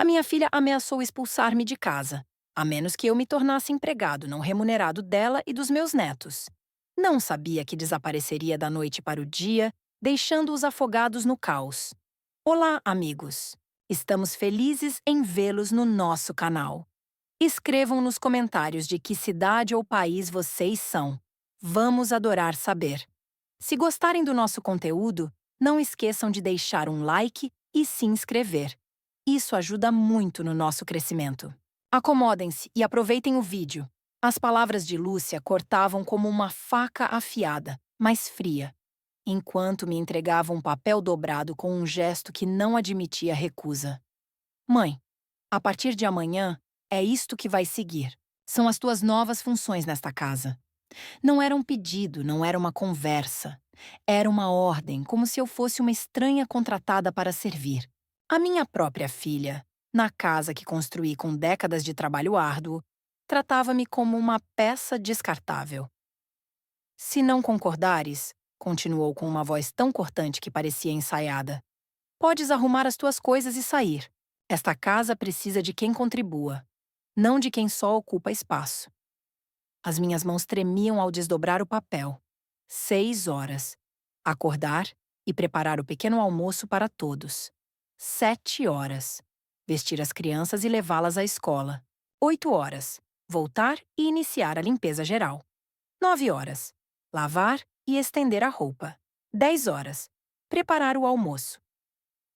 A minha filha ameaçou expulsar-me de casa, a menos que eu me tornasse empregado não remunerado dela e dos meus netos. Não sabia que desapareceria da noite para o dia, deixando-os afogados no caos. Olá, amigos! Estamos felizes em vê-los no nosso canal. Escrevam nos comentários de que cidade ou país vocês são. Vamos adorar saber. Se gostarem do nosso conteúdo, não esqueçam de deixar um like e se inscrever. Isso ajuda muito no nosso crescimento. Acomodem-se e aproveitem o vídeo. As palavras de Lúcia cortavam como uma faca afiada, mas fria, enquanto me entregava um papel dobrado com um gesto que não admitia recusa. Mãe, a partir de amanhã, é isto que vai seguir. São as tuas novas funções nesta casa. Não era um pedido, não era uma conversa. Era uma ordem, como se eu fosse uma estranha contratada para servir. A minha própria filha, na casa que construí com décadas de trabalho árduo, tratava-me como uma peça descartável. Se não concordares, continuou com uma voz tão cortante que parecia ensaiada, podes arrumar as tuas coisas e sair. Esta casa precisa de quem contribua, não de quem só ocupa espaço. As minhas mãos tremiam ao desdobrar o papel. 6 horas. Acordar e preparar o pequeno almoço para todos. 7 horas. Vestir as crianças e levá-las à escola. 8 horas. Voltar e iniciar a limpeza geral. 9 horas. Lavar e estender a roupa. 10 horas. Preparar o almoço.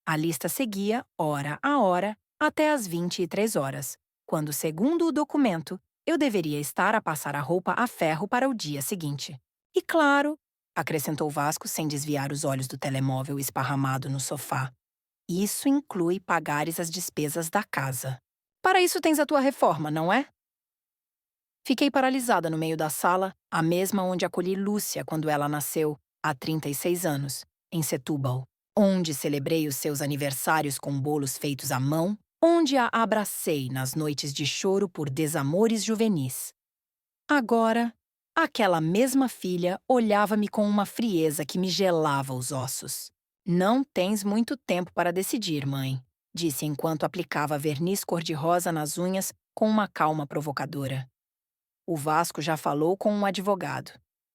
A lista seguia, hora a hora, até às 23 horas, quando, segundo o documento, eu deveria estar a passar a roupa a ferro para o dia seguinte. E claro, acrescentou Vasco sem desviar os olhos do telemóvel esparramado no sofá, isso inclui pagares as despesas da casa. Para isso tens a tua reforma, não é? Fiquei paralisada no meio da sala, a mesma onde acolhi Lúcia quando ela nasceu, há 36 anos, em Setúbal, onde celebrei os seus aniversários com bolos feitos à mão, onde a abracei nas noites de choro por desamores juvenis. Agora, aquela mesma filha olhava-me com uma frieza que me gelava os ossos. Não tens muito tempo para decidir, mãe, disse enquanto aplicava verniz cor-de-rosa nas unhas com uma calma provocadora. O Vasco já falou com um advogado.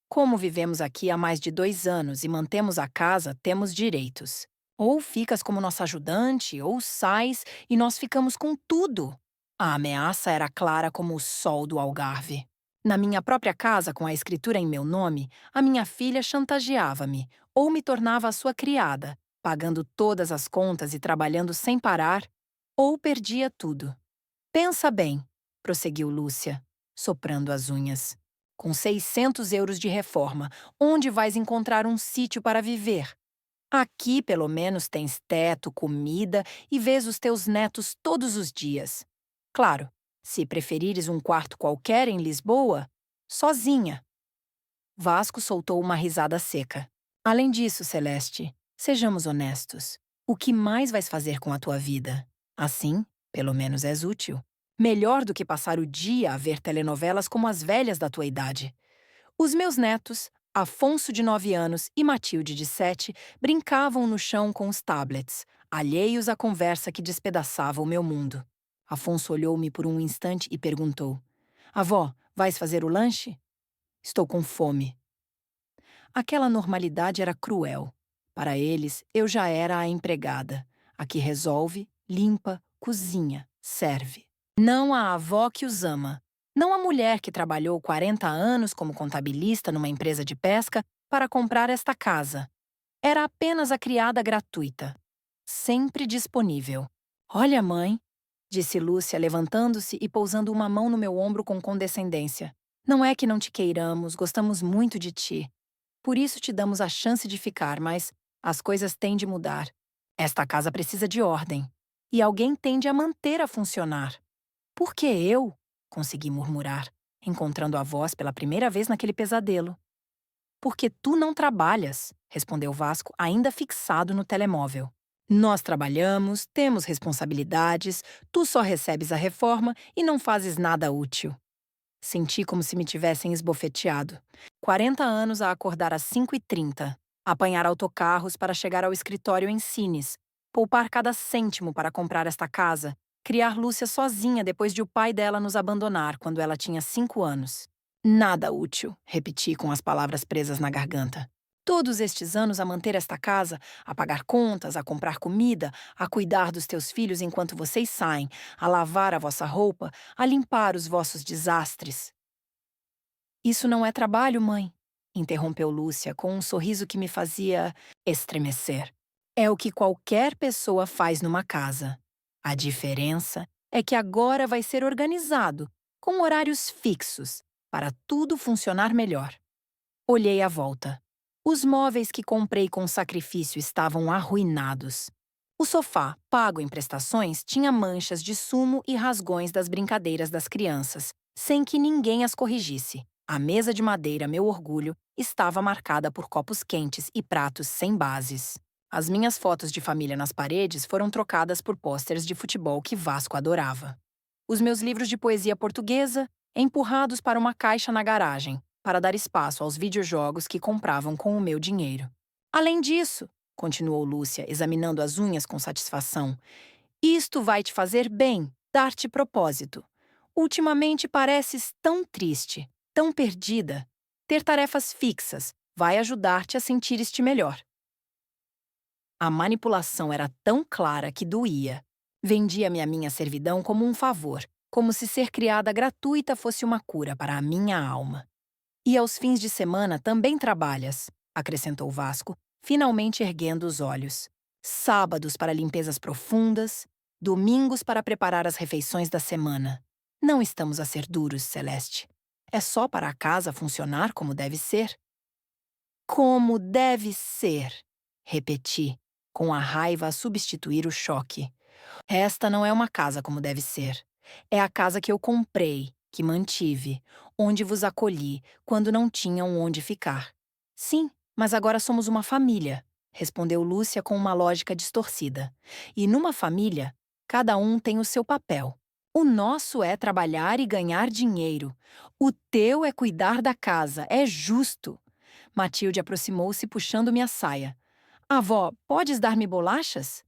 Como vivemos aqui há mais de 2 anos e mantemos a casa, temos direitos. Ou ficas como nossa ajudante, ou sais e nós ficamos com tudo. A ameaça era clara como o sol do Algarve. Na minha própria casa, com a escritura em meu nome, a minha filha chantageava-me ou me tornava a sua criada, pagando todas as contas e trabalhando sem parar, ou perdia tudo. Pensa bem, prosseguiu Lúcia, soprando as unhas. Com 600 euros de reforma, onde vais encontrar um sítio para viver? Aqui, pelo menos, tens teto, comida e vês os teus netos todos os dias. Claro, se preferires um quarto qualquer em Lisboa, sozinha. Vasco soltou uma risada seca. Além disso, Celeste, sejamos honestos. O que mais vais fazer com a tua vida? Assim, pelo menos és útil. Melhor do que passar o dia a ver telenovelas como as velhas da tua idade. Os meus netos, Afonso de 9 anos e Matilde de 7, brincavam no chão com os tablets, alheios à conversa que despedaçava o meu mundo. Afonso olhou-me por um instante e perguntou: Avó, vais fazer o lanche? Estou com fome. Aquela normalidade era cruel. Para eles, eu já era a empregada, a que resolve, limpa, cozinha, serve. Não a avó que os ama. Não a mulher que trabalhou 40 anos como contabilista numa empresa de pesca para comprar esta casa. Era apenas a criada gratuita. Sempre disponível. Olha, mãe, disse Lúcia, levantando-se e pousando uma mão no meu ombro com condescendência. Não é que não te queiramos, gostamos muito de ti. Por isso te damos a chance de ficar, mas as coisas têm de mudar. Esta casa precisa de ordem. E alguém tem de a manter a funcionar. Por que eu? Consegui murmurar, encontrando a voz pela primeira vez naquele pesadelo. Porque tu não trabalhas, respondeu Vasco, ainda fixado no telemóvel. Nós trabalhamos, temos responsabilidades, tu só recebes a reforma e não fazes nada útil. Senti como se me tivessem esbofeteado. 40 anos a acordar às 5h30, apanhar autocarros para chegar ao escritório em Sines, poupar cada cêntimo para comprar esta casa, criar Lúcia sozinha depois de o pai dela nos abandonar quando ela tinha 5 anos. Nada útil, repeti com as palavras presas na garganta. Todos estes anos a manter esta casa, a pagar contas, a comprar comida, a cuidar dos teus filhos enquanto vocês saem, a lavar a vossa roupa, a limpar os vossos desastres. Isso não é trabalho, mãe, interrompeu Lúcia com um sorriso que me fazia estremecer. É o que qualquer pessoa faz numa casa. A diferença é que agora vai ser organizado, com horários fixos, para tudo funcionar melhor. Olhei à volta. Os móveis que comprei com sacrifício estavam arruinados. O sofá, pago em prestações, tinha manchas de sumo e rasgões das brincadeiras das crianças, sem que ninguém as corrigisse. A mesa de madeira, meu orgulho, estava marcada por copos quentes e pratos sem bases. As minhas fotos de família nas paredes foram trocadas por pôsteres de futebol que Vasco adorava. Os meus livros de poesia portuguesa, empurrados para uma caixa na garagem, para dar espaço aos videojogos que compravam com o meu dinheiro. Além disso, continuou Lúcia, examinando as unhas com satisfação, isto vai te fazer bem, dar-te propósito. Ultimamente pareces tão triste, tão perdida. Ter tarefas fixas vai ajudar-te a sentir-te melhor. A manipulação era tão clara que doía. Vendia-me a minha servidão como um favor, como se ser criada gratuita fosse uma cura para a minha alma. E aos fins de semana também trabalhas, acrescentou Vasco, finalmente erguendo os olhos. Sábados para limpezas profundas, domingos para preparar as refeições da semana. Não estamos a ser duros, Celeste. É só para a casa funcionar como deve ser. Como deve ser, repeti, com a raiva a substituir o choque. Esta não é uma casa como deve ser. É a casa que eu comprei, que mantive, onde vos acolhi quando não tinham onde ficar. Sim, mas agora somos uma família, respondeu Lúcia com uma lógica distorcida. E numa família, cada um tem o seu papel. O nosso é trabalhar e ganhar dinheiro. O teu é cuidar da casa, é justo. Matilde aproximou-se puxando minha saia. Avó, podes dar-me bolachas?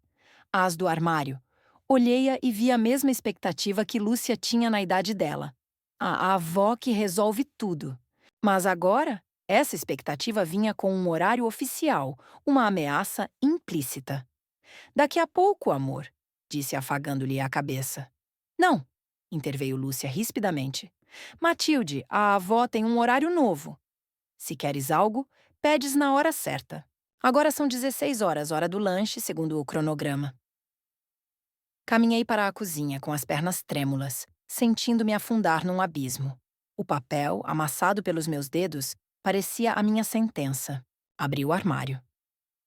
As do armário. Olhei-a e vi a mesma expectativa que Lúcia tinha na idade dela. A avó que resolve tudo. Mas agora, essa expectativa vinha com um horário oficial, uma ameaça implícita. Daqui a pouco, amor, disse afagando-lhe a cabeça. Não, interveio Lúcia rispidamente. Matilde, a avó tem um horário novo. Se queres algo, pedes na hora certa. Agora são 16 horas, hora do lanche, segundo o cronograma. Caminhei para a cozinha com as pernas trêmulas, sentindo-me afundar num abismo. O papel, amassado pelos meus dedos, parecia a minha sentença. Abri o armário.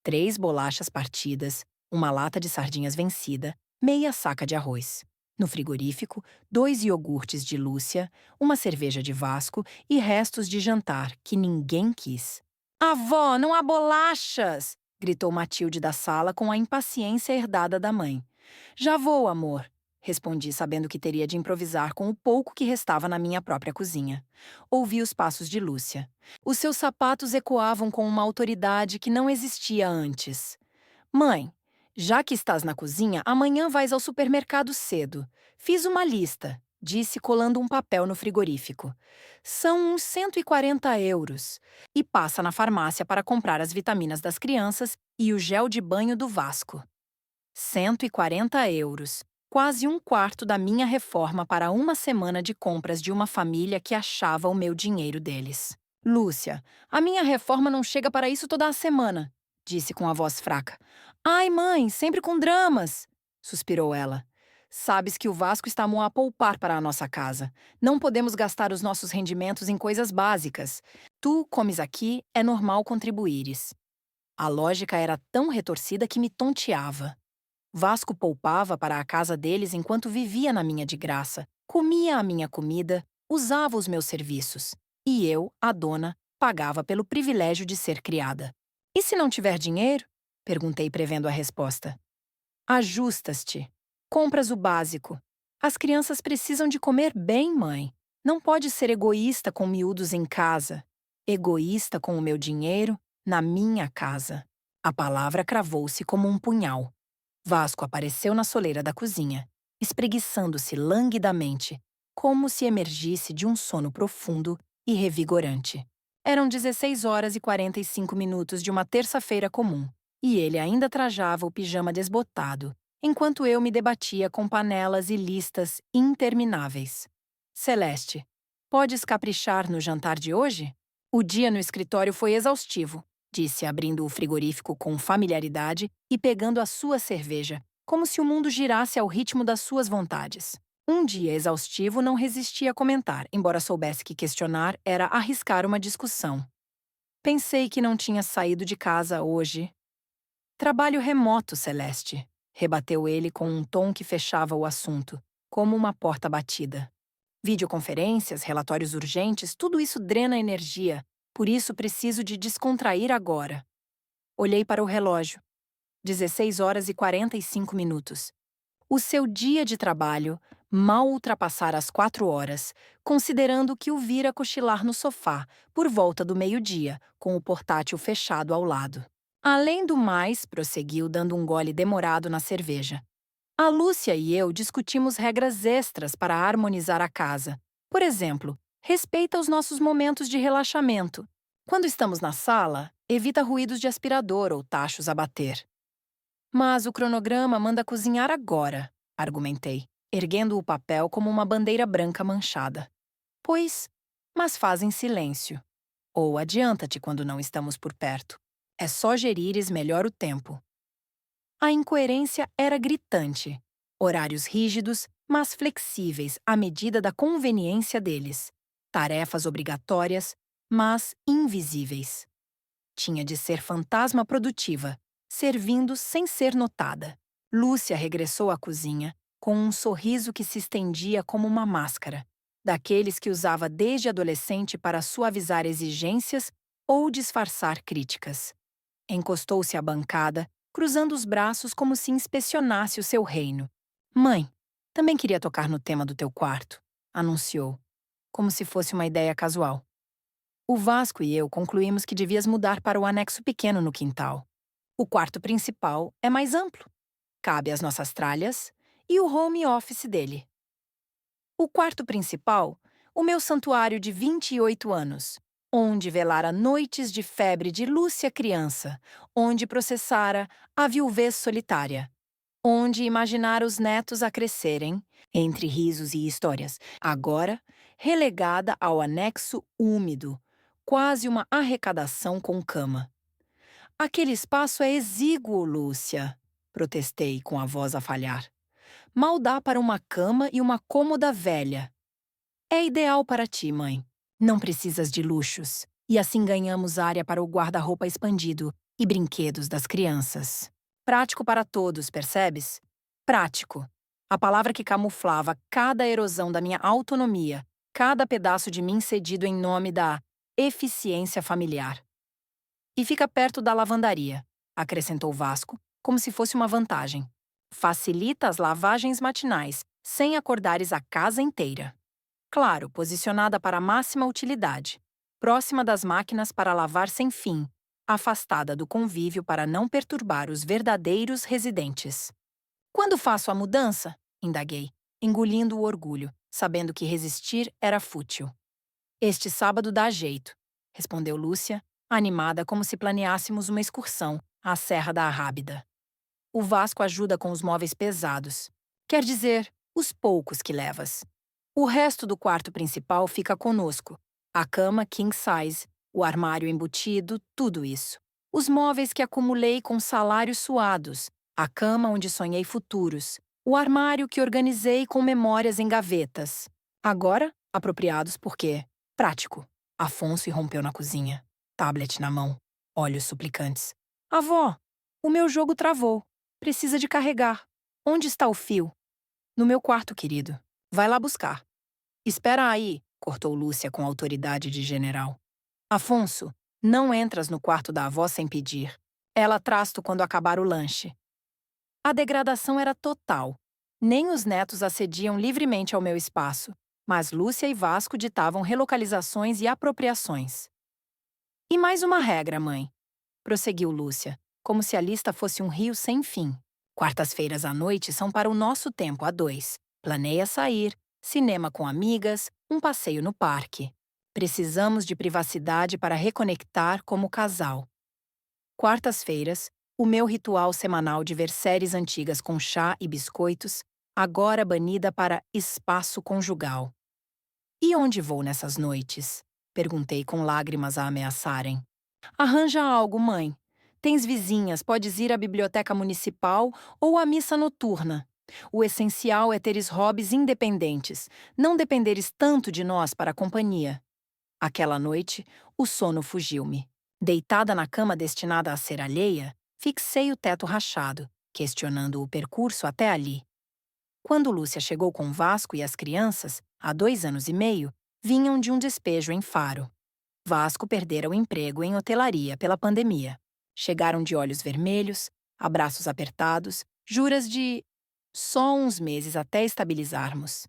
3 bolachas partidas, uma lata de sardinhas vencida, meia saca de arroz. No frigorífico, 2 iogurtes de Lúcia, uma cerveja de Vasco e restos de jantar que ninguém quis. Avó, não há bolachas! Gritou Matilde da sala com a impaciência herdada da mãe. Já vou, amor, respondi, sabendo que teria de improvisar com o pouco que restava na minha própria cozinha. Ouvi os passos de Lúcia. Os seus sapatos ecoavam com uma autoridade que não existia antes. Mãe, já que estás na cozinha, amanhã vais ao supermercado cedo. Fiz uma lista, disse colando um papel no frigorífico. São uns 140 euros. E passa na farmácia para comprar as vitaminas das crianças e o gel de banho do Vasco. 140 euros, quase um quarto da minha reforma para uma semana de compras de uma família que achava o meu dinheiro deles. Lúcia, a minha reforma não chega para isso toda a semana, disse com a voz fraca. Ai, mãe, sempre com dramas, suspirou ela. Sabes que o Vasco está a poupar para a nossa casa. Não podemos gastar os nossos rendimentos em coisas básicas. Tu comes aqui, é normal contribuires. A lógica era tão retorcida que me tonteava. Vasco poupava para a casa deles enquanto vivia na minha de graça, comia a minha comida, usava os meus serviços. E eu, a dona, pagava pelo privilégio de ser criada. E se não tiver dinheiro? Perguntei prevendo a resposta. Ajustas-te. Compras o básico. As crianças precisam de comer bem, mãe. Não pode ser egoísta com miúdos em casa. Egoísta com o meu dinheiro, na minha casa. A palavra cravou-se como um punhal. Vasco apareceu na soleira da cozinha. espreguiçando-se languidamente, como se emergisse de um sono profundo e revigorante. Eram 16 horas e 45 minutos de uma terça-feira comum, e ele ainda trajava o pijama desbotado, enquanto eu me debatia com panelas e listas intermináveis. Celeste, podes caprichar no jantar de hoje? O dia no escritório foi exaustivo, disse, abrindo o frigorífico com familiaridade e pegando a sua cerveja, como se o mundo girasse ao ritmo das suas vontades. Um dia exaustivo não resistia a comentar, embora soubesse que questionar era arriscar uma discussão. Pensei que não tinha saído de casa hoje. Trabalho remoto, Celeste, rebateu ele com um tom que fechava o assunto, como uma porta batida. Videoconferências, relatórios urgentes, tudo isso drena energia, por isso preciso de descontrair agora. Olhei para o relógio. 16 horas e 45 minutos. O seu dia de trabalho mal ultrapassara as 4 horas, considerando que o vira cochilar no sofá, por volta do meio-dia, com o portátil fechado ao lado. Além do mais, prosseguiu dando um gole demorado na cerveja. A Lúcia e eu discutimos regras extras para harmonizar a casa. Por exemplo, respeita os nossos momentos de relaxamento. Quando estamos na sala, evita ruídos de aspirador ou tachos a bater. Mas o cronograma manda cozinhar agora, argumentei, erguendo o papel como uma bandeira branca manchada. Pois, mas faz em silêncio. Ou adianta-te quando não estamos por perto. É só gerires melhor o tempo. A incoerência era gritante. Horários rígidos, mas flexíveis à medida da conveniência deles. Tarefas obrigatórias, mas invisíveis. Tinha de ser fantasma produtiva, servindo sem ser notada. Lúcia regressou à cozinha, com um sorriso que se estendia como uma máscara, daqueles que usava desde adolescente para suavizar exigências ou disfarçar críticas. Encostou-se à bancada, cruzando os braços como se inspecionasse o seu reino. Mãe, também queria tocar no tema do teu quarto, anunciou, como se fosse uma ideia casual. O Vasco e eu concluímos que devias mudar para o anexo pequeno no quintal. O quarto principal é mais amplo. Cabe às nossas tralhas e o home office dele. O quarto principal, o meu santuário de 28 anos, onde velara noites de febre de Lúcia criança, onde processara a viuvez solitária, onde imaginara os netos a crescerem, entre risos e histórias, agora relegada ao anexo úmido, quase uma arrecadação com cama. Aquele espaço é exíguo, Lúcia, protestei com a voz a falhar. Mal dá para uma cama e uma cômoda velha. É ideal para ti, mãe. Não precisas de luxos. E assim ganhamos área para o guarda-roupa expandido e brinquedos das crianças. Prático para todos, percebes? Prático. A palavra que camuflava cada erosão da minha autonomia, cada pedaço de mim cedido em nome da eficiência familiar. E fica perto da lavandaria, acrescentou Vasco, como se fosse uma vantagem. Facilita as lavagens matinais, sem acordares a casa inteira. Claro, posicionada para máxima utilidade, próxima das máquinas para lavar sem fim, afastada do convívio para não perturbar os verdadeiros residentes. Quando faço a mudança? Indaguei, engolindo o orgulho, sabendo que resistir era fútil. Este sábado dá jeito, respondeu Lúcia, animada como se planeássemos uma excursão à Serra da Arrábida. O Vasco ajuda com os móveis pesados. Quer dizer, os poucos que levas. O resto do quarto principal fica conosco. A cama king size, o armário embutido, tudo isso. Os móveis que acumulei com salários suados, a cama onde sonhei futuros, o armário que organizei com memórias em gavetas. Agora, apropriados porque prático. Afonso irrompeu na cozinha, tablet na mão, olhos suplicantes. Avó, o meu jogo travou. Precisa de carregar. Onde está o fio? No meu quarto, querido. Vai lá buscar. Espera aí, cortou Lúcia com autoridade de general. Afonso, não entras no quarto da avó sem pedir. Ela traz-te quando acabar o lanche. A degradação era total. Nem os netos acediam livremente ao meu espaço, mas Lúcia e Vasco ditavam relocalizações e apropriações. E mais uma regra, mãe, prosseguiu Lúcia, como se a lista fosse um rio sem fim. Quartas-feiras à noite são para o nosso tempo a dois. Planeia sair, cinema com amigas, um passeio no parque. Precisamos de privacidade para reconectar como casal. Quartas-feiras, o meu ritual semanal de ver séries antigas com chá e biscoitos, agora banida para espaço conjugal. E onde vou nessas noites? Perguntei com lágrimas a ameaçarem. Arranja algo, mãe. Tens vizinhas, podes ir à biblioteca municipal ou à missa noturna. O essencial é teres hobbies independentes, não dependeres tanto de nós para a companhia. Aquela noite, o sono fugiu-me. Deitada na cama destinada a ser alheia, fixei o teto rachado, questionando o percurso até ali. Quando Lúcia chegou com Vasco e as crianças, há 2 anos e meio, vinham de um despejo em Faro. Vasco perdera o emprego em hotelaria pela pandemia. Chegaram de olhos vermelhos, abraços apertados, juras de só uns meses até estabilizarmos.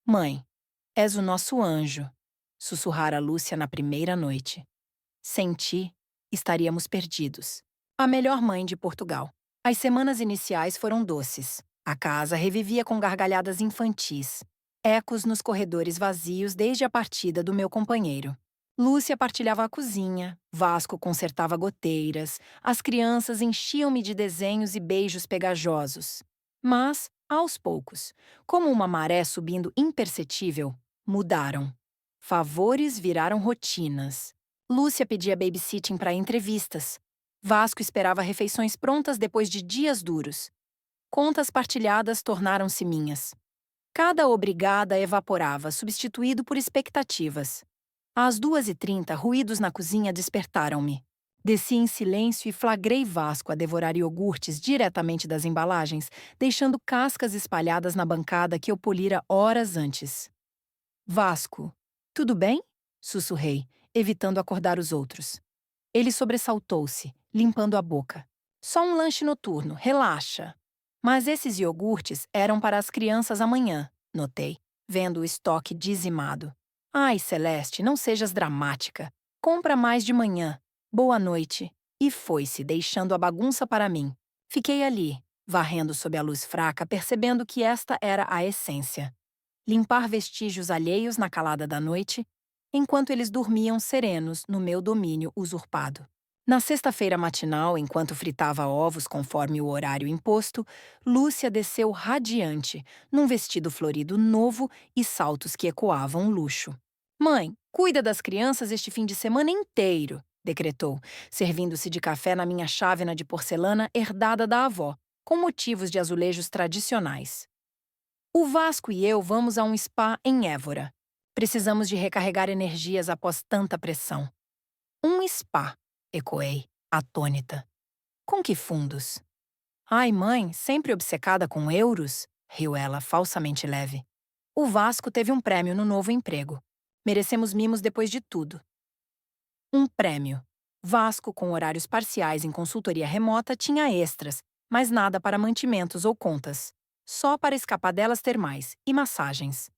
Mãe, és o nosso anjo, sussurrara Lúcia na primeira noite. Sem ti, estaríamos perdidos. A melhor mãe de Portugal. As semanas iniciais foram doces. A casa revivia com gargalhadas infantis, ecos nos corredores vazios desde a partida do meu companheiro. Lúcia partilhava a cozinha, Vasco consertava goteiras, as crianças enchiam-me de desenhos e beijos pegajosos. Mas, aos poucos, como uma maré subindo imperceptível, mudaram. Favores viraram rotinas. Lúcia pedia babysitting para entrevistas. Vasco esperava refeições prontas depois de dias duros. Contas partilhadas tornaram-se minhas. Cada obrigada evaporava, substituído por expectativas. Às 2h30, ruídos na cozinha despertaram-me. Desci em silêncio e flagrei Vasco a devorar iogurtes diretamente das embalagens, deixando cascas espalhadas na bancada que eu polira horas antes. Vasco, tudo bem? Sussurrei, evitando acordar os outros. Ele sobressaltou-se, limpando a boca. Só um lanche noturno, relaxa. Mas esses iogurtes eram para as crianças amanhã, notei, vendo o estoque dizimado. Ai, Celeste, não sejas dramática. Compra mais de manhã. Boa noite. E foi-se, deixando a bagunça para mim. Fiquei ali, varrendo sob a luz fraca, percebendo que esta era a essência. Limpar vestígios alheios na calada da noite, enquanto eles dormiam serenos no meu domínio usurpado. Na sexta-feira matinal, enquanto fritava ovos conforme o horário imposto, Lúcia desceu radiante, num vestido florido novo e saltos que ecoavam luxo. Mãe, cuida das crianças este fim de semana inteiro, decretou, servindo-se de café na minha chávena de porcelana herdada da avó, com motivos de azulejos tradicionais. O Vasco e eu vamos a um spa em Évora. Precisamos de recarregar energias após tanta pressão. Um spa, ecoei, atônita. Com que fundos? Ai, mãe, sempre obcecada com euros? Riu ela, falsamente leve. O Vasco teve um prêmio no novo emprego. Merecemos mimos depois de tudo. Um prêmio. Vasco, com horários parciais em consultoria remota, tinha extras, mas nada para mantimentos ou contas. Só para escapadelas termais e massagens.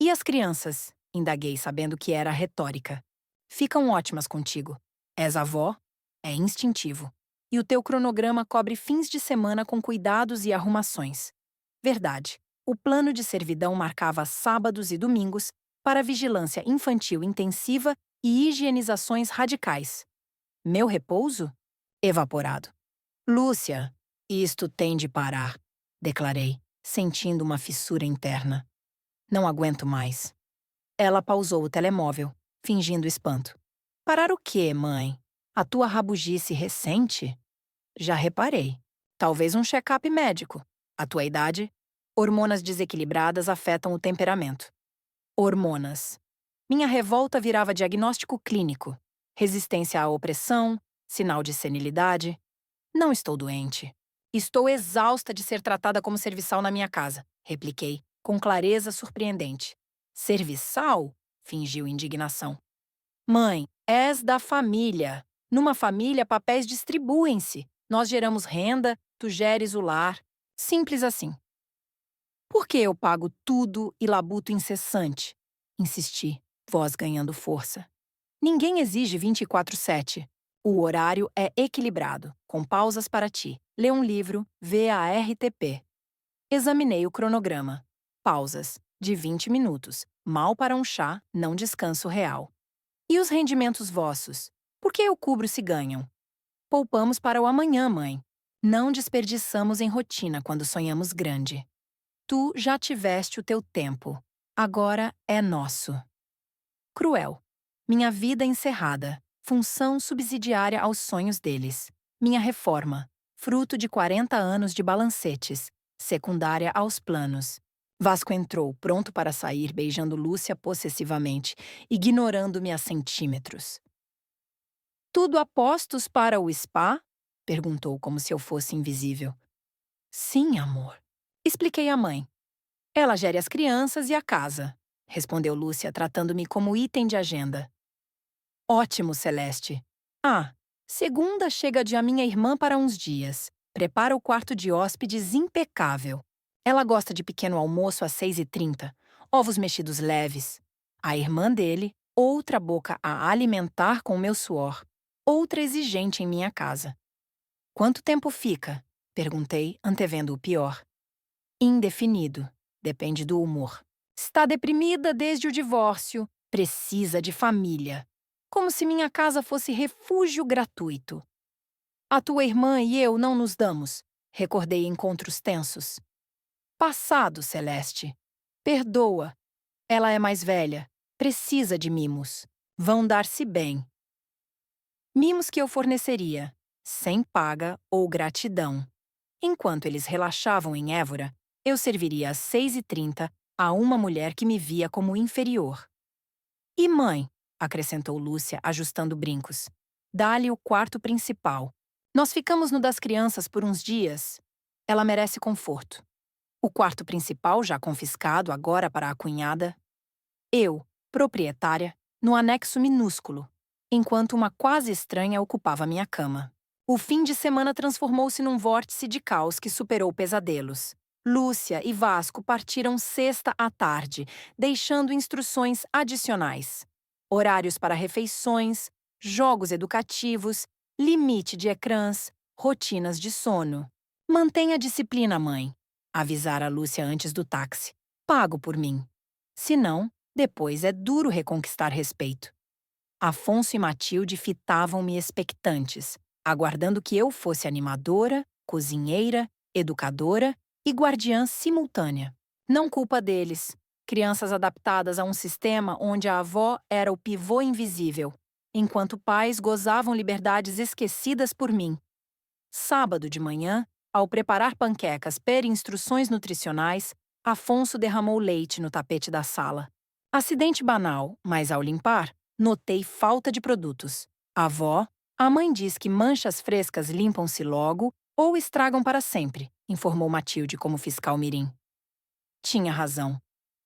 E as crianças? Indaguei, sabendo que era retórica. Ficam ótimas contigo. És avó? É instintivo. E o teu cronograma cobre fins de semana com cuidados e arrumações. Verdade. O plano de servidão marcava sábados e domingos para vigilância infantil intensiva e higienizações radicais. Meu repouso? Evaporado. Lúcia, isto tem de parar, declarei, sentindo uma fissura interna. Não aguento mais. Ela pausou o telemóvel, fingindo espanto. Parar o quê, mãe? A tua rabugice recente? Já reparei. Talvez um check-up médico. A tua idade? Hormonas desequilibradas afetam o temperamento. Hormonas. Minha revolta virava diagnóstico clínico. Resistência à opressão, sinal de senilidade. Não estou doente. Estou exausta de ser tratada como serviçal na minha casa, repliquei, com clareza surpreendente. Serviçal? Fingiu indignação. Mãe, és da família. Numa família, papéis distribuem-se. Nós geramos renda, tu geres o lar. Simples assim. Por que eu pago tudo e labuto incessante? Insisti, voz ganhando força. Ninguém exige 24/7. O horário é equilibrado, com pausas para ti. Ler um livro, VARTP. Examinei o cronograma. Pausas, de 20 minutos. Mal para um chá, não descanso real. E os rendimentos vossos? Por que eu cubro se ganham? Poupamos para o amanhã, mãe. Não desperdiçamos em rotina quando sonhamos grande. Tu já tiveste o teu tempo. Agora é nosso. Cruel. Minha vida encerrada. Função subsidiária aos sonhos deles. Minha reforma. Fruto de 40 anos de balancetes. Secundária aos planos. Vasco entrou, pronto para sair, beijando Lúcia possessivamente, ignorando-me a centímetros. Tudo a postos para o spa? Perguntou como se eu fosse invisível. Sim, amor. Expliquei à mãe. Ela gere as crianças e a casa, respondeu Lúcia, tratando-me como item de agenda. Ótimo, Celeste. Ah, segunda chega de a minha irmã para uns dias. Prepara o quarto de hóspedes impecável. Ela gosta de pequeno almoço às 6h30, ovos mexidos leves. A irmã dele, outra boca a alimentar com meu suor. Outra exigente em minha casa. Quanto tempo fica? Perguntei, antevendo o pior. Indefinido. Depende do humor. Está deprimida desde o divórcio. Precisa de família. Como se minha casa fosse refúgio gratuito. A tua irmã e eu não nos damos, recordei encontros tensos. Passado, Celeste. Perdoa. Ela é mais velha. Precisa de mimos. Vão dar-se bem. Mimos que eu forneceria, sem paga ou gratidão. Enquanto eles relaxavam em Évora, eu serviria às 6h30 a uma mulher que me via como inferior. E mãe, acrescentou Lúcia, ajustando brincos, dá-lhe o quarto principal. Nós ficamos no das crianças por uns dias. Ela merece conforto. O quarto principal, já confiscado agora para a cunhada. Eu, proprietária, no anexo minúsculo, enquanto uma quase estranha ocupava minha cama. O fim de semana transformou-se num vórtice de caos que superou pesadelos. Lúcia e Vasco partiram sexta à tarde, deixando instruções adicionais. Horários para refeições, jogos educativos, limite de ecrãs, rotinas de sono. Mantenha a disciplina, mãe, avisara Lúcia antes do táxi. Pago por mim. Se não, depois é duro reconquistar respeito. Afonso e Matilde fitavam-me expectantes, aguardando que eu fosse animadora, cozinheira, educadora e guardiã simultânea. Não culpa deles. Crianças adaptadas a um sistema onde a avó era o pivô invisível, enquanto pais gozavam liberdades esquecidas por mim. Sábado de manhã, ao preparar panquecas per instruções nutricionais, Afonso derramou leite no tapete da sala. Acidente banal, mas ao limpar, notei falta de produtos. A mãe diz que manchas frescas limpam-se logo ou estragam para sempre, informou Matilde como fiscal mirim. Tinha razão.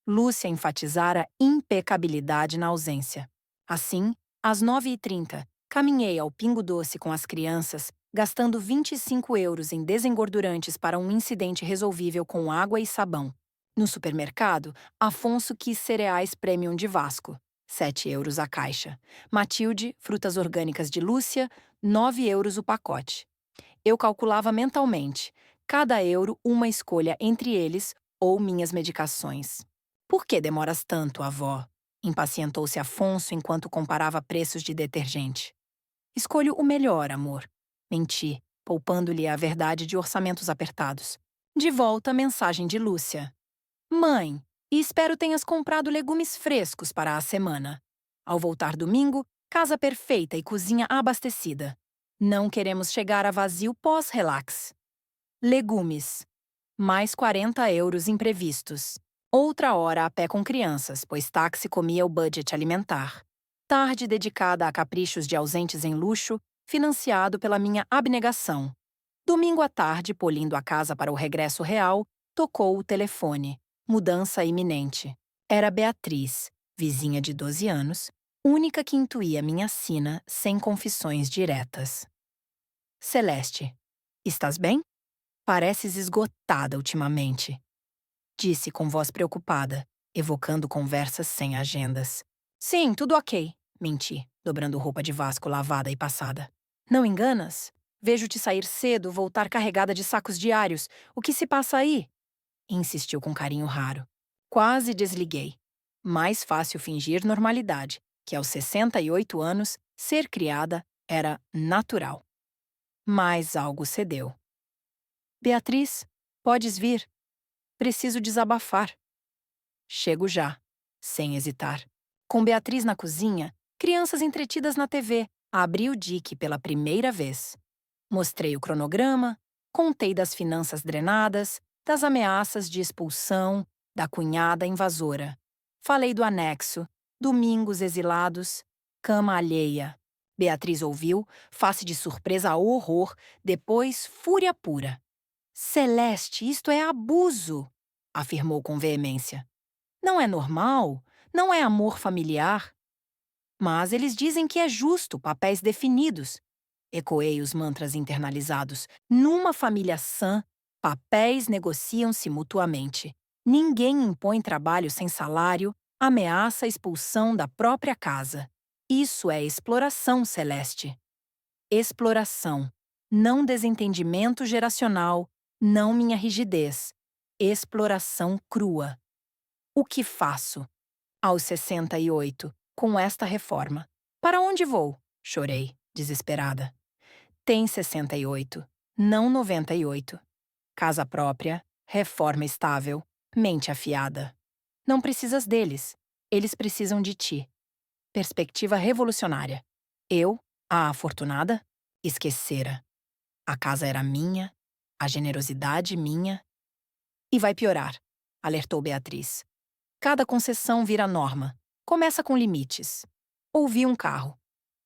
Lúcia enfatizara impecabilidade na ausência. Assim, às 9h30, caminhei ao Pingo Doce com as crianças, gastando 25 euros em desengordurantes para um incidente resolvível com água e sabão. No supermercado, Afonso quis cereais premium de Vasco, 7 euros a caixa. Matilde, frutas orgânicas de Lúcia, 9 euros o pacote. Eu calculava mentalmente, cada euro uma escolha entre eles ou minhas medicações. Por que demoras tanto, avó? Impacientou-se Afonso enquanto comparava preços de detergente. Escolho o melhor, amor. Menti, poupando-lhe a verdade de orçamentos apertados. De volta, mensagem de Lúcia. Mãe, e espero tenhas comprado legumes frescos para a semana. Ao voltar domingo, casa perfeita e cozinha abastecida. Não queremos chegar a vazio pós-relax. Legumes. Mais 40 euros imprevistos. Outra hora a pé com crianças, pois táxi comia o budget alimentar. Tarde dedicada a caprichos de ausentes em luxo, financiado pela minha abnegação. Domingo à tarde, polindo a casa para o regresso real, tocou o telefone. Mudança iminente. Era Beatriz, vizinha de 12 anos, única que intuía minha sina sem confissões diretas. Celeste, estás bem? Pareces esgotada ultimamente, disse com voz preocupada, evocando conversas sem agendas. Sim, tudo ok, menti, dobrando roupa de Vasco lavada e passada. Não enganas? Vejo-te sair cedo, voltar carregada de sacos diários. O que se passa aí? Insistiu com carinho raro. Quase desliguei. Mais fácil fingir normalidade, que aos 68 anos, ser criada era natural. Mas algo cedeu. Beatriz, podes vir. Preciso desabafar. Chego já, sem hesitar. Com Beatriz na cozinha, crianças entretidas na TV, abri o dique pela primeira vez. Mostrei o cronograma, contei das finanças drenadas, das ameaças de expulsão, da cunhada invasora. Falei do anexo, domingos exilados, cama alheia. Beatriz ouviu, face de surpresa ao horror, depois fúria pura. Celeste, isto é abuso, afirmou com veemência. Não é normal, não é amor familiar. Mas eles dizem que é justo, papéis definidos. Ecoei os mantras internalizados. Numa família sã, papéis negociam-se mutuamente. Ninguém impõe trabalho sem salário, ameaça a expulsão da própria casa. Isso é exploração, Celeste. Exploração. Não desentendimento geracional, não minha rigidez. Exploração crua. O que faço? Aos 68, com esta reforma. Para onde vou? Chorei, desesperada. Tem 68, não 98. Casa própria, reforma estável, mente afiada. Não precisas deles, eles precisam de ti. Perspectiva revolucionária. Eu, a afortunada, esquecera. A casa era minha, a generosidade minha. E vai piorar, alertou Beatriz. Cada concessão vira norma. Começa com limites. Ouvi um carro.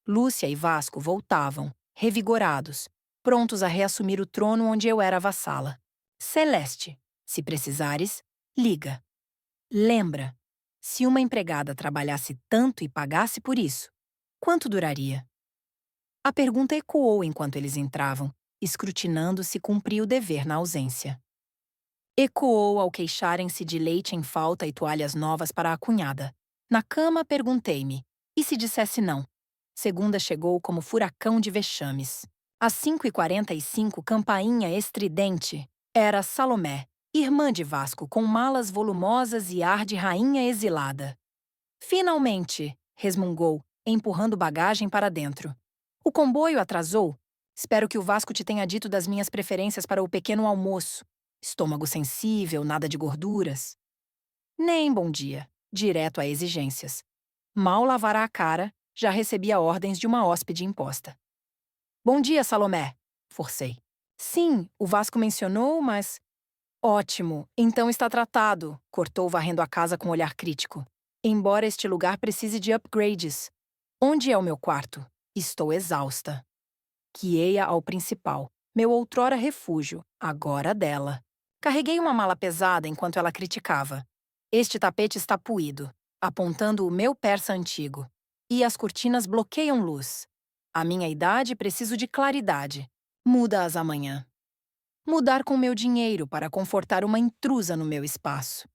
Lúcia e Vasco voltavam, revigorados, prontos a reassumir o trono onde eu era vassala. Celeste, se precisares, liga. Lembra, se uma empregada trabalhasse tanto e pagasse por isso, quanto duraria? A pergunta ecoou enquanto eles entravam, escrutinando se cumpria o dever na ausência. Ecoou ao queixarem-se de leite em falta e toalhas novas para a cunhada. Na cama, perguntei-me, e se dissesse não? Segunda chegou como furacão de vexames. Às 5h45, campainha estridente. Era Salomé, irmã de Vasco, com malas volumosas e ar de rainha exilada. Finalmente, resmungou, empurrando bagagem para dentro. O comboio atrasou? Espero que o Vasco te tenha dito das minhas preferências para o pequeno almoço. Estômago sensível, nada de gorduras. Nem bom dia, direto a exigências. Mal lavara a cara, já recebia ordens de uma hóspede imposta. Bom dia, Salomé, forcei. Sim, o Vasco mencionou, mas... Ótimo, então está tratado, cortou varrendo a casa com olhar crítico. Embora este lugar precise de upgrades. Onde é o meu quarto? Estou exausta. Guiei-a ao principal, meu outrora refúgio, agora dela. Carreguei uma mala pesada enquanto ela criticava. Este tapete está puído, apontando o meu persa antigo. E as cortinas bloqueiam luz. A minha idade preciso de claridade. Muda-as amanhã. Mudar com meu dinheiro para confortar uma intrusa no meu espaço.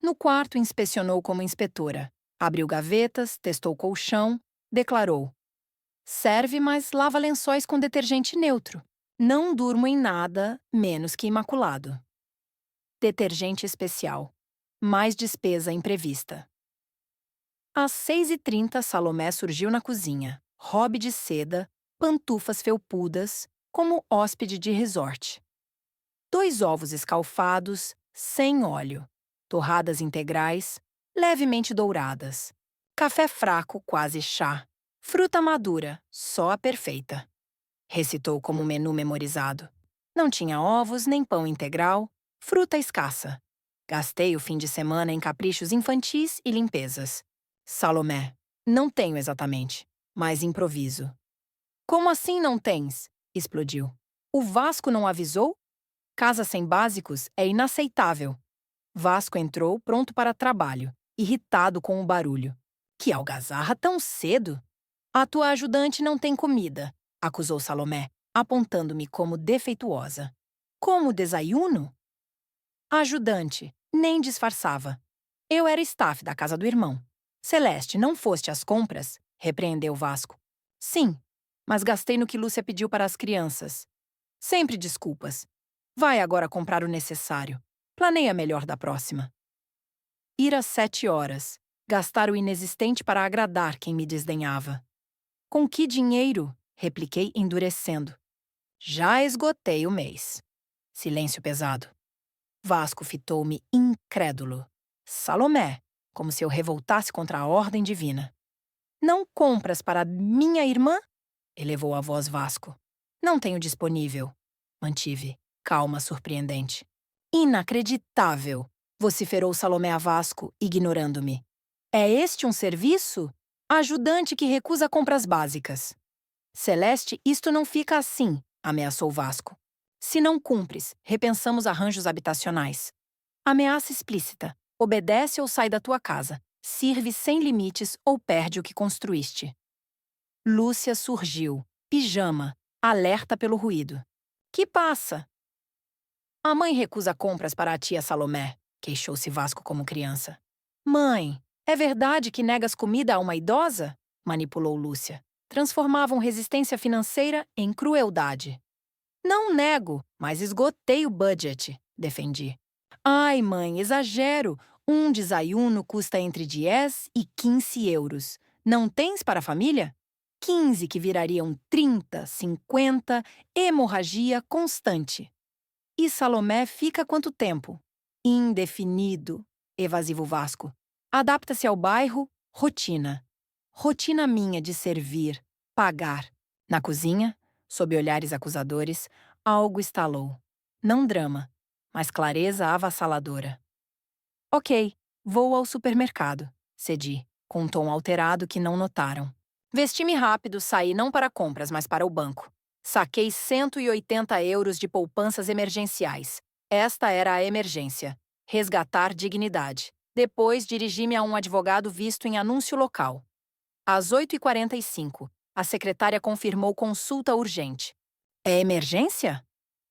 No quarto, inspecionou como inspetora. Abriu gavetas, testou colchão, declarou. Serve, mas lava lençóis com detergente neutro. Não durmo em nada, menos que imaculado. Detergente especial. Mais despesa imprevista. Às 6h30, Salomé surgiu na cozinha. Robe de seda, pantufas felpudas, como hóspede de resort. 2 ovos escalfados, sem óleo. Torradas integrais, levemente douradas. Café fraco, quase chá. Fruta madura, só a perfeita. Recitou como menu memorizado. Não tinha ovos nem pão integral, fruta escassa. Gastei o fim de semana em caprichos infantis e limpezas. Salomé, não tenho exatamente, mas improviso. Como assim não tens? Explodiu. O Vasco não avisou? Casa sem básicos é inaceitável. Vasco entrou pronto para trabalho, irritado com o barulho. Que algazarra tão cedo! A tua ajudante não tem comida, acusou Salomé, apontando-me como defeituosa. Como desayuno? Ajudante, nem disfarçava. Eu era staff da casa do irmão. Celeste, não foste às compras? Repreendeu Vasco. Sim. mas gastei no que Lúcia pediu para as crianças. Sempre desculpas. Vai agora comprar o necessário. Planeia melhor da próxima. Ir às 7 horas. Gastar o inexistente para agradar quem me desdenhava. Com que dinheiro? Repliquei, endurecendo. Já esgotei o mês. Silêncio pesado. Vasco fitou-me incrédulo. Salomé, como se eu revoltasse contra a ordem divina. Não compras para minha irmã? Elevou a voz Vasco. Não tenho disponível. Mantive, calma surpreendente. Inacreditável! Vociferou Salomé a Vasco, ignorando-me. É este um serviço? Ajudante que recusa compras básicas. Celeste, isto não fica assim, ameaçou Vasco. Se não cumpres, repensamos arranjos habitacionais. Ameaça explícita. Obedece ou sai da tua casa. Sirve sem limites ou perde o que construíste. Lúcia surgiu, pijama, alerta pelo ruído. Que passa? A mãe recusa compras para a tia Salomé, queixou-se Vasco como criança. Mãe, é verdade que negas comida a uma idosa? Manipulou Lúcia. Transformavam resistência financeira em crueldade. Não nego, mas esgotei o budget, defendi. Ai, mãe, exagero. Um desayuno custa entre 10 e 15 euros. Não tens para a família? 15 que virariam 30, 50, hemorragia constante. E Salomé fica quanto tempo? Indefinido, evasivo Vasco. Adapta-se ao bairro, rotina. Rotina minha de servir, pagar. Na cozinha, sob olhares acusadores, algo estalou. Não drama, mas clareza avassaladora. Ok, vou ao supermercado, cedi, com um tom alterado que não notaram. Vesti-me rápido, saí não para compras, mas para o banco. Saquei 180 euros de poupanças emergenciais. Esta era a emergência. Resgatar dignidade. Depois, dirigi-me a um advogado visto em anúncio local. Às 8h45, a secretária confirmou consulta urgente. É emergência?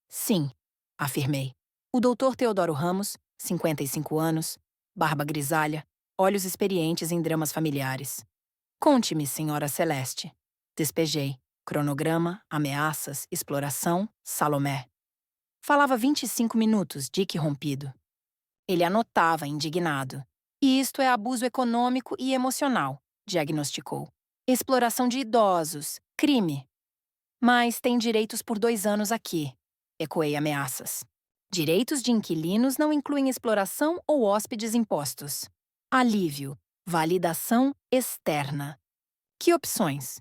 Sim, afirmei. O doutor Teodoro Ramos, 55 anos, barba grisalha, olhos experientes em dramas familiares. Conte-me, senhora Celeste. Despejei. Cronograma, ameaças, exploração, Salomé. Falava 25 minutos, dique rompido. Ele anotava, indignado. E isto é abuso econômico e emocional, diagnosticou. Exploração de idosos, crime. Mas tem direitos por 2 anos aqui, ecoei ameaças. Direitos de inquilinos não incluem exploração ou hóspedes impostos. Alívio, validação externa. Que opções?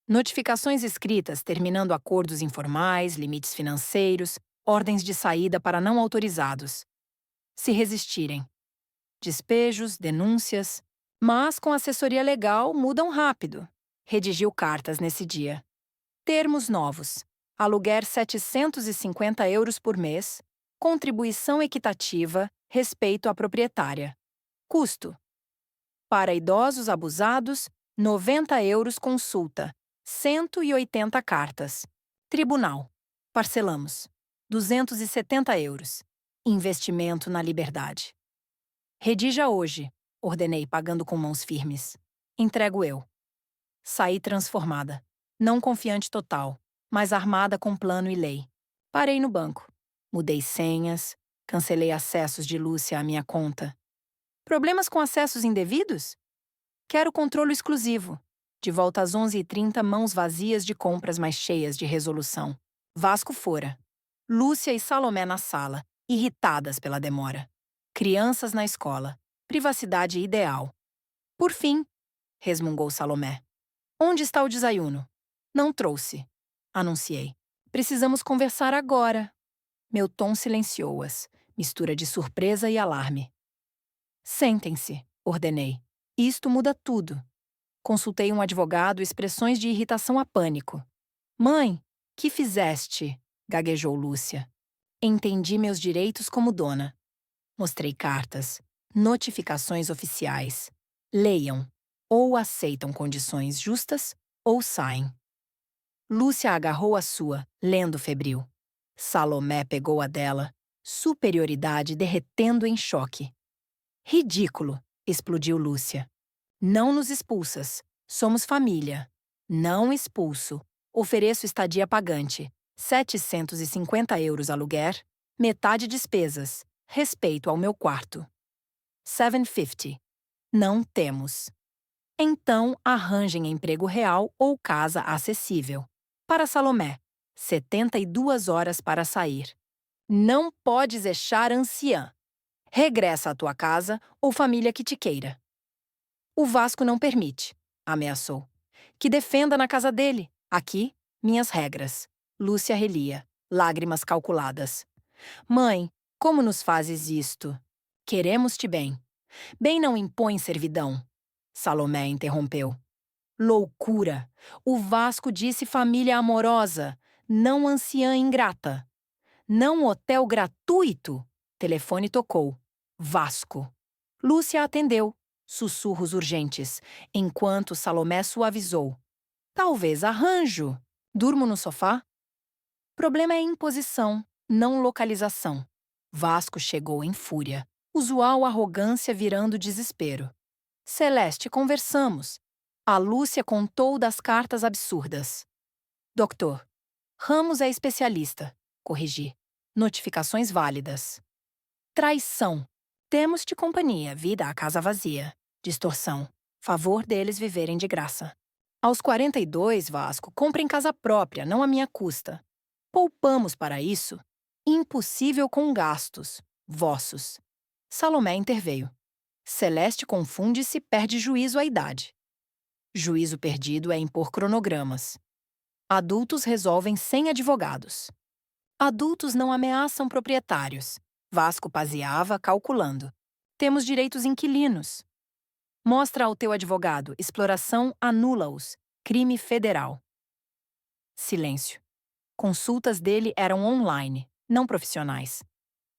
Notificações escritas terminando acordos informais, limites financeiros, ordens de saída para não autorizados. Se resistirem. Despejos, denúncias. Mas com assessoria legal mudam rápido. Redigiu cartas nesse dia. Termos novos. Aluguer 750 euros por mês. Contribuição equitativa. Respeito à proprietária. Custo. Para idosos abusados, 90 euros consulta. 180 cartas. Tribunal. Parcelamos. 270 euros. Investimento na liberdade. Redija hoje, ordenei, pagando com mãos firmes. Entrego eu. Saí transformada. Não confiante total, mas armada com plano e lei. Parei no banco. Mudei senhas. Cancelei acessos de Lúcia à minha conta. Problemas com acessos indevidos? Quero controle exclusivo. De volta às 11h30, mãos vazias de compras, mas cheias de resolução. Vasco fora. Lúcia e Salomé na sala, irritadas pela demora. Crianças na escola. Privacidade ideal. Por fim, resmungou Salomé. Onde está o desayuno? Não trouxe, anunciei. Precisamos conversar agora. Meu tom silenciou-as, mistura de surpresa e alarme. Sentem-se, ordenei. Isto muda tudo. Consultei um advogado, expressões de irritação a pânico. Mãe, que fizeste? Gaguejou Lúcia. Entendi meus direitos como dona. Mostrei cartas, notificações oficiais. Leiam. Ou aceitam condições justas, ou saem. Lúcia agarrou a sua, lendo febril. Salomé pegou a dela, superioridade derretendo em choque. Ridículo, explodiu Lúcia. Não nos expulsas. Somos família. Não expulso. Ofereço estadia pagante. €750 aluguer, metade despesas. Respeito ao meu quarto. 750. Não temos. Então, arranjem emprego real ou casa acessível. Para Salomé, 72 horas para sair. Não podes deixar anciã. Regressa à tua casa ou família que te queira. O Vasco não permite, ameaçou. Que defenda na casa dele. Aqui, minhas regras. Lúcia relia, lágrimas calculadas. Mãe, como nos fazes isto? Queremos-te bem. Bem não impõe servidão. Salomé interrompeu. Loucura! O Vasco disse família amorosa, não anciã ingrata. Não hotel gratuito! Telefone tocou. Vasco. Lúcia atendeu. Sussurros urgentes, enquanto Salomé suavizou. Talvez arranjo. Durmo no sofá? Problema é imposição, não localização. Vasco chegou em fúria, usual arrogância virando desespero. Celeste, conversamos. A Lúcia contou das cartas absurdas. Doutor, Ramos é especialista. Corrigi. Notificações válidas. Traição. Temos-te companhia, vida a casa vazia. Distorção. Favor deles viverem de graça. Aos 42, Vasco, comprem casa própria, não à minha custa. Poupamos para isso. Impossível com gastos. Vossos. Salomé interveio. Celeste confunde-se e perde juízo à idade. Juízo perdido é impor cronogramas. Adultos resolvem sem advogados. Adultos não ameaçam proprietários. Vasco paseava, calculando. Temos direitos inquilinos. Mostra ao teu advogado. Exploração anula-os. Crime federal. Silêncio. Consultas dele eram online, não profissionais.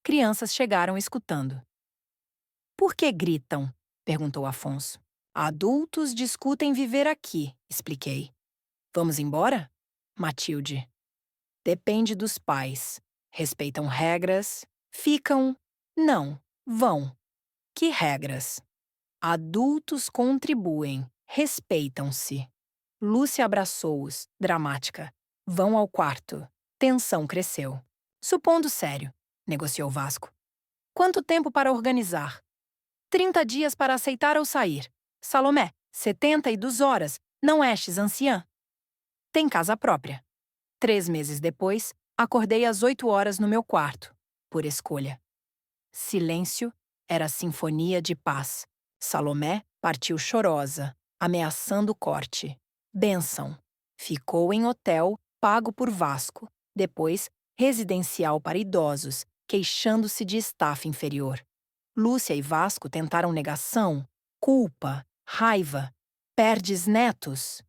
Crianças chegaram escutando. Por que gritam? Perguntou Afonso. Adultos discutem viver aqui, expliquei. Vamos embora? Matilde. Depende dos pais. Respeitam regras. Ficam. Não, vão. Que regras? Adultos contribuem. Respeitam-se. Lúcia abraçou-os, dramática. Vão ao quarto. Tensão cresceu. Supondo sério, negociou Vasco. Quanto tempo para organizar? 30 dias para aceitar ou sair. Salomé, 72 horas. Não estes anciã? Tem casa própria. 3 meses depois, acordei às 8 horas no meu quarto, por escolha. Silêncio era sinfonia de paz. Salomé partiu chorosa, ameaçando corte. Bênção. Ficou em hotel, pago por Vasco. Depois, residencial para idosos, queixando-se de estafa inferior. Lúcia e Vasco tentaram negação, culpa, raiva. Perdes netos.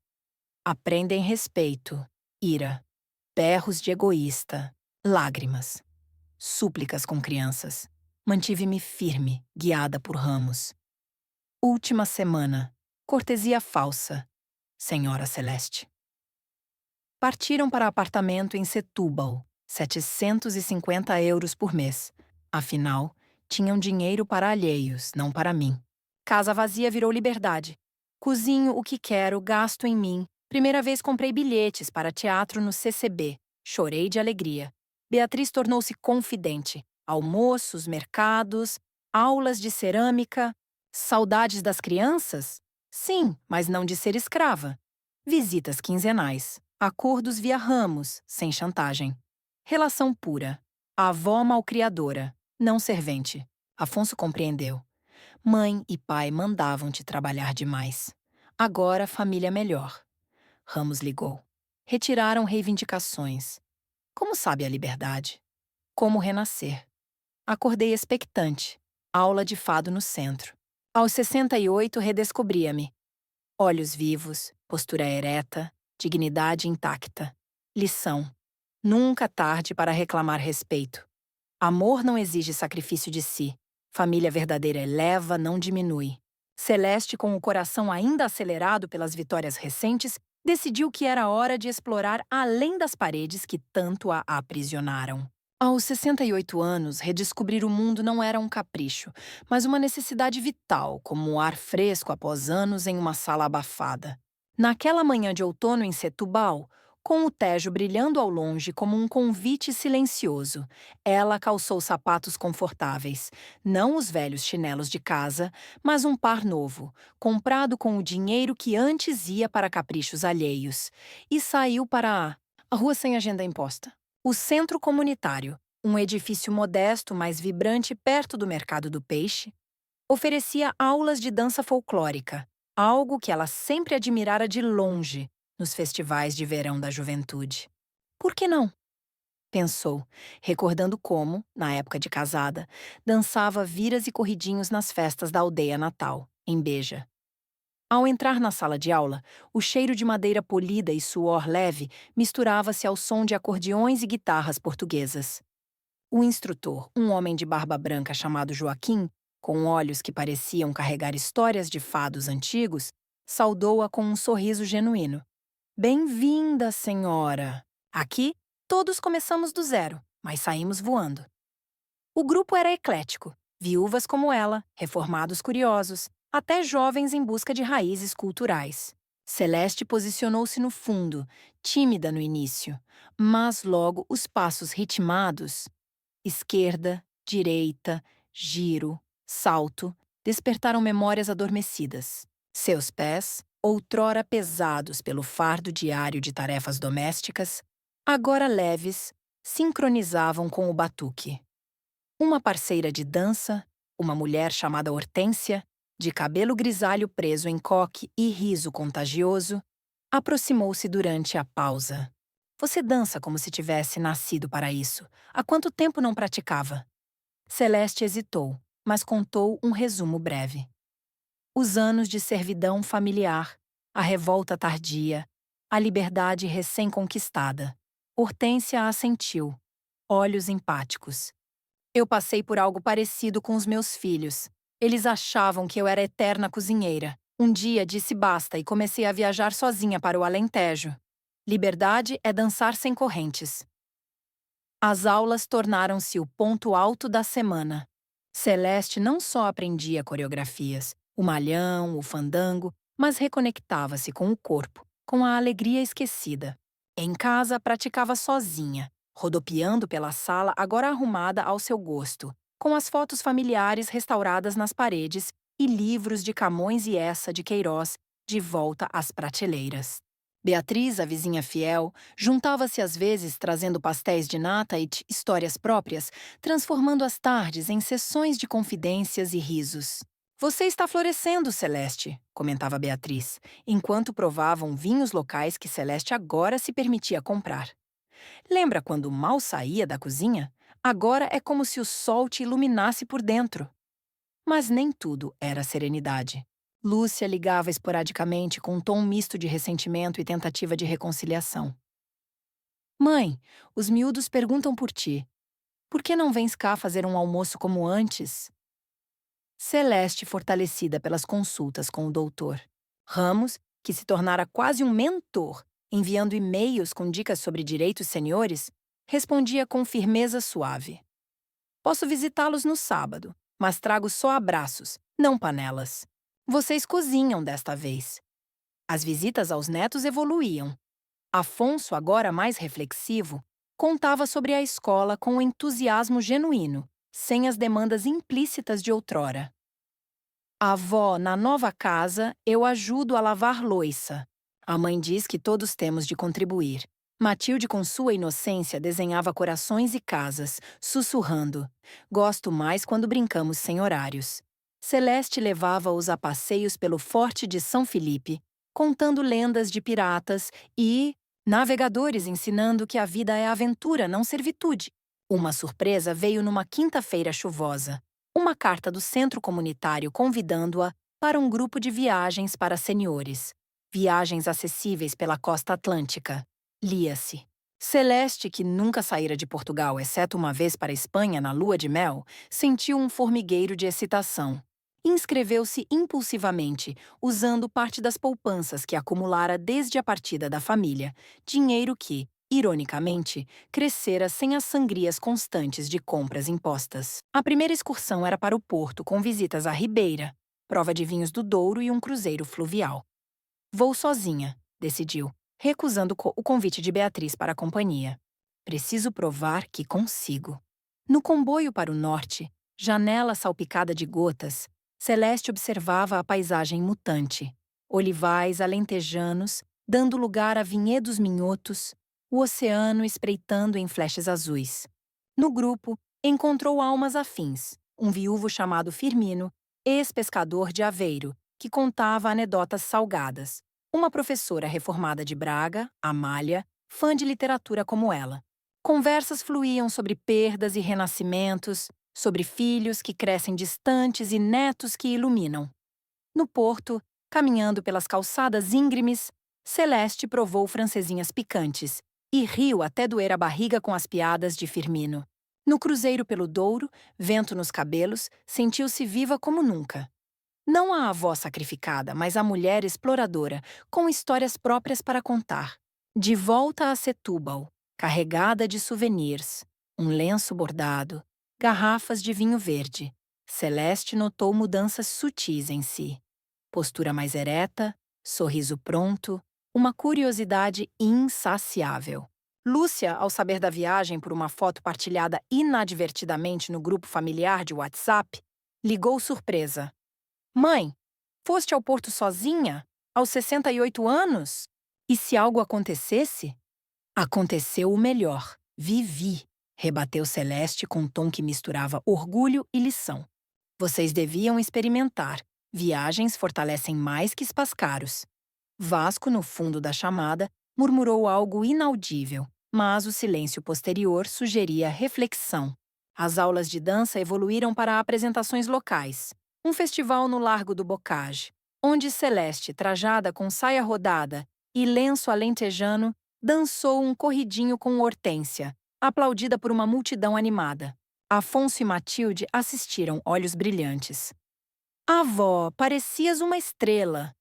Aprendem respeito, ira. Berros de egoísta, lágrimas. Súplicas com crianças. Mantive-me firme, guiada por Ramos. Última semana. Cortesia falsa. Senhora Celeste. Partiram para apartamento em Setúbal, €750 por mês. Afinal, tinham dinheiro para alheios, não para mim. Casa vazia virou liberdade. Cozinho o que quero, gasto em mim. Primeira vez comprei bilhetes para teatro no CCB. Chorei de alegria. Beatriz tornou-se confidente. Almoços, mercados, aulas de cerâmica. Saudades das crianças? Sim, mas não de ser escrava. Visitas quinzenais. Acordos via Ramos, sem chantagem. Relação pura. Avó malcriadora, não servente. Afonso compreendeu. Mãe e pai mandavam-te trabalhar demais. Agora, família melhor. Ramos ligou. Retiraram reivindicações. Como sabe a liberdade? Como renascer? Acordei expectante. Aula de fado no centro. Aos 68, redescobria-me. Olhos vivos, postura ereta, dignidade intacta. Lição. Nunca tarde para reclamar respeito. Amor não exige sacrifício de si. Família verdadeira eleva, não diminui. Celeste, com o coração ainda acelerado pelas vitórias recentes, decidiu que era hora de explorar além das paredes que tanto a aprisionaram. Aos 68 anos, redescobrir o mundo não era um capricho, mas uma necessidade vital, como o ar fresco após anos em uma sala abafada. Naquela manhã de outono em Setúbal, Com o Tejo brilhando ao longe como um convite silencioso, ela calçou sapatos confortáveis, não os velhos chinelos de casa, mas um par novo, comprado com o dinheiro que antes ia para caprichos alheios, e saiu para a rua sem agenda imposta. O Centro Comunitário, um edifício modesto, mas vibrante perto do Mercado do Peixe, oferecia aulas de dança folclórica, algo que ela sempre admirara de longe nos festivais de verão da juventude. Por que não? Pensou, recordando como, na época de casada, dançava viras e corridinhos nas festas da aldeia natal, em Beja. Ao entrar na sala de aula, o cheiro de madeira polida e suor leve misturava-se ao som de acordeões e guitarras portuguesas. O instrutor, um homem de barba branca chamado Joaquim, com olhos que pareciam carregar histórias de fados antigos, saudou-a com um sorriso genuíno. Bem-vinda, senhora! Aqui, todos começamos do zero, mas saímos voando. O grupo era eclético, viúvas como ela, reformados curiosos, até jovens em busca de raízes culturais. Celeste posicionou-se no fundo, tímida no início, mas logo os passos ritmados, esquerda, direita, giro, salto, despertaram memórias adormecidas. Seus pés, outrora pesados pelo fardo diário de tarefas domésticas, agora leves, sincronizavam com o batuque. Uma parceira de dança, uma mulher chamada Hortência, de cabelo grisalho preso em coque e riso contagioso, aproximou-se durante a pausa. Você dança como se tivesse nascido para isso. Há quanto tempo não praticava? Celeste hesitou, mas contou um resumo breve. Os anos de servidão familiar, a revolta tardia, a liberdade recém-conquistada. Hortência assentiu, olhos empáticos. Eu passei por algo parecido com os meus filhos. Eles achavam que eu era eterna cozinheira. Um dia disse basta e comecei a viajar sozinha para o Alentejo. Liberdade é dançar sem correntes. As aulas tornaram-se o ponto alto da semana. Celeste não só aprendia coreografias, o malhão, o fandango, mas reconectava-se com o corpo, com a alegria esquecida. Em casa, praticava sozinha, rodopiando pela sala agora arrumada ao seu gosto, com as fotos familiares restauradas nas paredes e livros de Camões e Essa de Queiroz de volta às prateleiras. Beatriz, a vizinha fiel, juntava-se às vezes trazendo pastéis de nata e histórias próprias, transformando as tardes em sessões de confidências e risos. Você está florescendo, Celeste, comentava Beatriz, enquanto provavam vinhos locais que Celeste agora se permitia comprar. Lembra quando mal saía da cozinha? Agora é como se o sol te iluminasse por dentro. Mas nem tudo era serenidade. Lúcia ligava esporadicamente com um tom misto de ressentimento e tentativa de reconciliação. Mãe, os miúdos perguntam por ti. Por que não vens cá fazer um almoço como antes? Celeste, fortalecida pelas consultas com o doutor. Ramos, que se tornara quase um mentor, enviando e-mails com dicas sobre direitos seniores, respondia com firmeza suave. Posso visitá-los no sábado, mas trago só abraços, não panelas. Vocês cozinham desta vez. As visitas aos netos evoluíam. Afonso, agora mais reflexivo, contava sobre a escola com um entusiasmo genuíno, sem as demandas implícitas de outrora. Avó, na nova casa, eu ajudo a lavar louça. A mãe diz que todos temos de contribuir. Matilde, com sua inocência, desenhava corações e casas, sussurrando. Gosto mais quando brincamos sem horários. Celeste levava-os a passeios pelo Forte de São Felipe, contando lendas de piratas e navegadores ensinando que a vida é aventura, não servitude. Uma surpresa veio numa quinta-feira chuvosa. Uma carta do centro comunitário convidando-a para um grupo de viagens para seniores. Viagens acessíveis pela costa atlântica. Lia-se. Celeste, que nunca saíra de Portugal, exceto uma vez para a Espanha na lua de mel, sentiu um formigueiro de excitação. Inscreveu-se impulsivamente, usando parte das poupanças que acumulara desde a partida da família, dinheiro que, ironicamente, crescera sem as sangrias constantes de compras impostas. A primeira excursão era para o porto, com visitas à Ribeira, prova de vinhos do Douro e um cruzeiro fluvial. Vou sozinha, decidiu. recusando o convite de Beatriz para a companhia. Preciso provar que consigo. No comboio para o norte, janela salpicada de gotas, Celeste observava a paisagem mutante. Olivais alentejanos, dando lugar a vinhedos minhotos, o oceano espreitando em flashes azuis. No grupo, encontrou almas afins, um viúvo chamado Firmino, ex-pescador de Aveiro, que contava anedotas salgadas. Uma professora reformada de Braga, Amália, fã de literatura como ela. Conversas fluíam sobre perdas e renascimentos, sobre filhos que crescem distantes e netos que iluminam. No porto, caminhando pelas calçadas íngremes, Celeste provou francesinhas picantes e riu até doer a barriga com as piadas de Firmino. No cruzeiro pelo Douro, vento nos cabelos, sentiu-se viva como nunca. Não a avó sacrificada, mas a mulher exploradora, com histórias próprias para contar. De volta a Setúbal, carregada de souvenirs, um lenço bordado, garrafas de vinho verde, Celeste notou mudanças sutis em si. Postura mais ereta, sorriso pronto, uma curiosidade insaciável. Lúcia, ao saber da viagem por uma foto partilhada inadvertidamente no grupo familiar de WhatsApp, ligou surpresa. Mãe, foste ao Porto sozinha? Aos 68 anos? E se algo acontecesse? Aconteceu o melhor. Vivi, rebateu Celeste com um tom que misturava orgulho e lição. Vocês deviam experimentar. Viagens fortalecem mais que spas caros. Vasco, no fundo da chamada, murmurou algo inaudível, mas o silêncio posterior sugeria reflexão. As aulas de dança evoluíram para apresentações locais. Um festival no Largo do Bocage, onde Celeste, trajada com saia rodada e lenço alentejano, dançou um corridinho com Hortência, aplaudida por uma multidão animada. Afonso e Matilde assistiram olhos brilhantes. Avó, parecias uma estrela.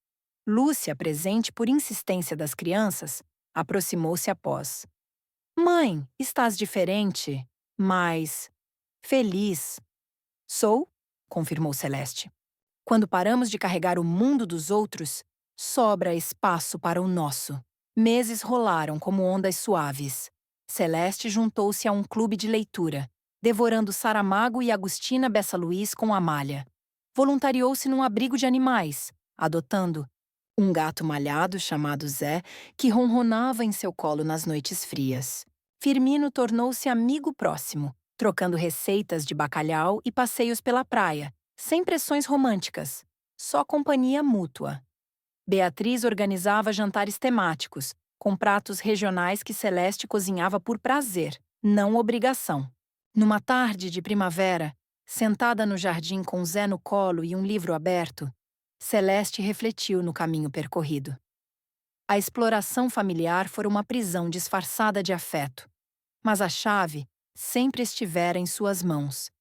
Lúcia, presente por insistência das crianças, aproximou-se após. Mãe, estás diferente, mas feliz. Sou, confirmou Celeste. Quando paramos de carregar o mundo dos outros, sobra espaço para o nosso. Meses rolaram como ondas suaves. Celeste juntou-se a um clube de leitura, devorando Saramago e Agostina Bessa Luiz com Amália. Voluntariou-se num abrigo de animais, adotando um gato malhado chamado Zé, que ronronava em seu colo nas noites frias. Firmino tornou-se amigo próximo, trocando receitas de bacalhau e passeios pela praia, sem pressões românticas, só companhia mútua. Beatriz organizava jantares temáticos, com pratos regionais que Celeste cozinhava por prazer, não obrigação. Numa tarde de primavera, sentada no jardim com Zé no colo e um livro aberto, Celeste refletiu no caminho percorrido. A exploração familiar fora uma prisão disfarçada de afeto, mas a chave sempre estivera em suas mãos.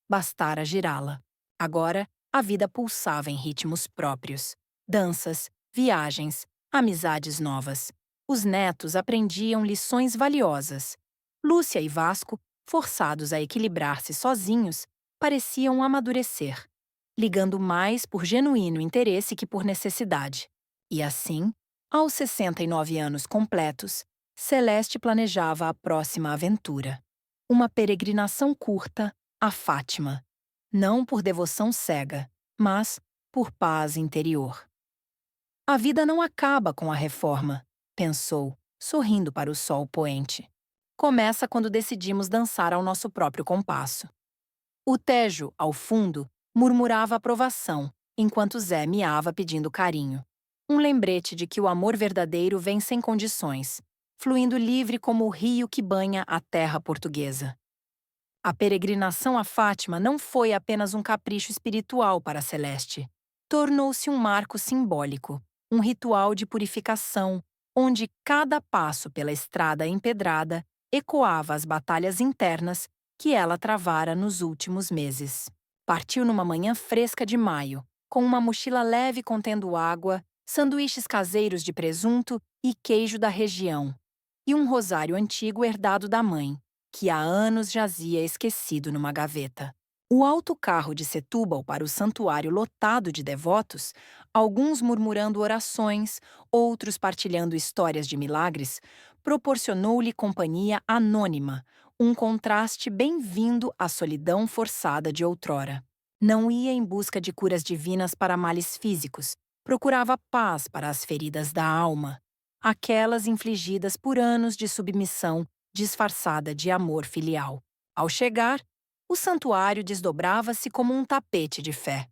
Bastara girá-la. Agora, a vida pulsava em ritmos próprios. Danças, viagens, amizades novas. Os netos aprendiam lições valiosas. Lúcia e Vasco, forçados a equilibrar-se sozinhos, pareciam amadurecer, ligando mais por genuíno interesse que por necessidade. E assim, aos 69 anos completos, Celeste planejava a próxima aventura. Uma peregrinação curta a Fátima, não por devoção cega, mas por paz interior. A vida não acaba com a reforma, pensou, sorrindo para o sol poente. Começa quando decidimos dançar ao nosso próprio compasso. O Tejo, ao fundo, murmurava aprovação, enquanto Zé miava pedindo carinho. Um lembrete de que o amor verdadeiro vem sem condições, fluindo livre como o rio que banha a terra portuguesa. A peregrinação a Fátima não foi apenas um capricho espiritual para Celeste. Tornou-se um marco simbólico, um ritual de purificação, onde cada passo pela estrada empedrada ecoava as batalhas internas que ela travara nos últimos meses. Partiu numa manhã fresca de maio, com uma mochila leve contendo água, sanduíches caseiros de presunto e queijo da região, e um rosário antigo herdado da mãe, que há anos jazia esquecido numa gaveta. O autocarro de Setúbal para o santuário lotado de devotos, alguns murmurando orações, outros partilhando histórias de milagres, proporcionou-lhe companhia anônima, um contraste bem-vindo à solidão forçada de outrora. Não ia em busca de curas divinas para males físicos, procurava paz para as feridas da alma, aquelas infligidas por anos de submissão disfarçada de amor filial. Ao chegar, o santuário desdobrava-se como um tapete de fé.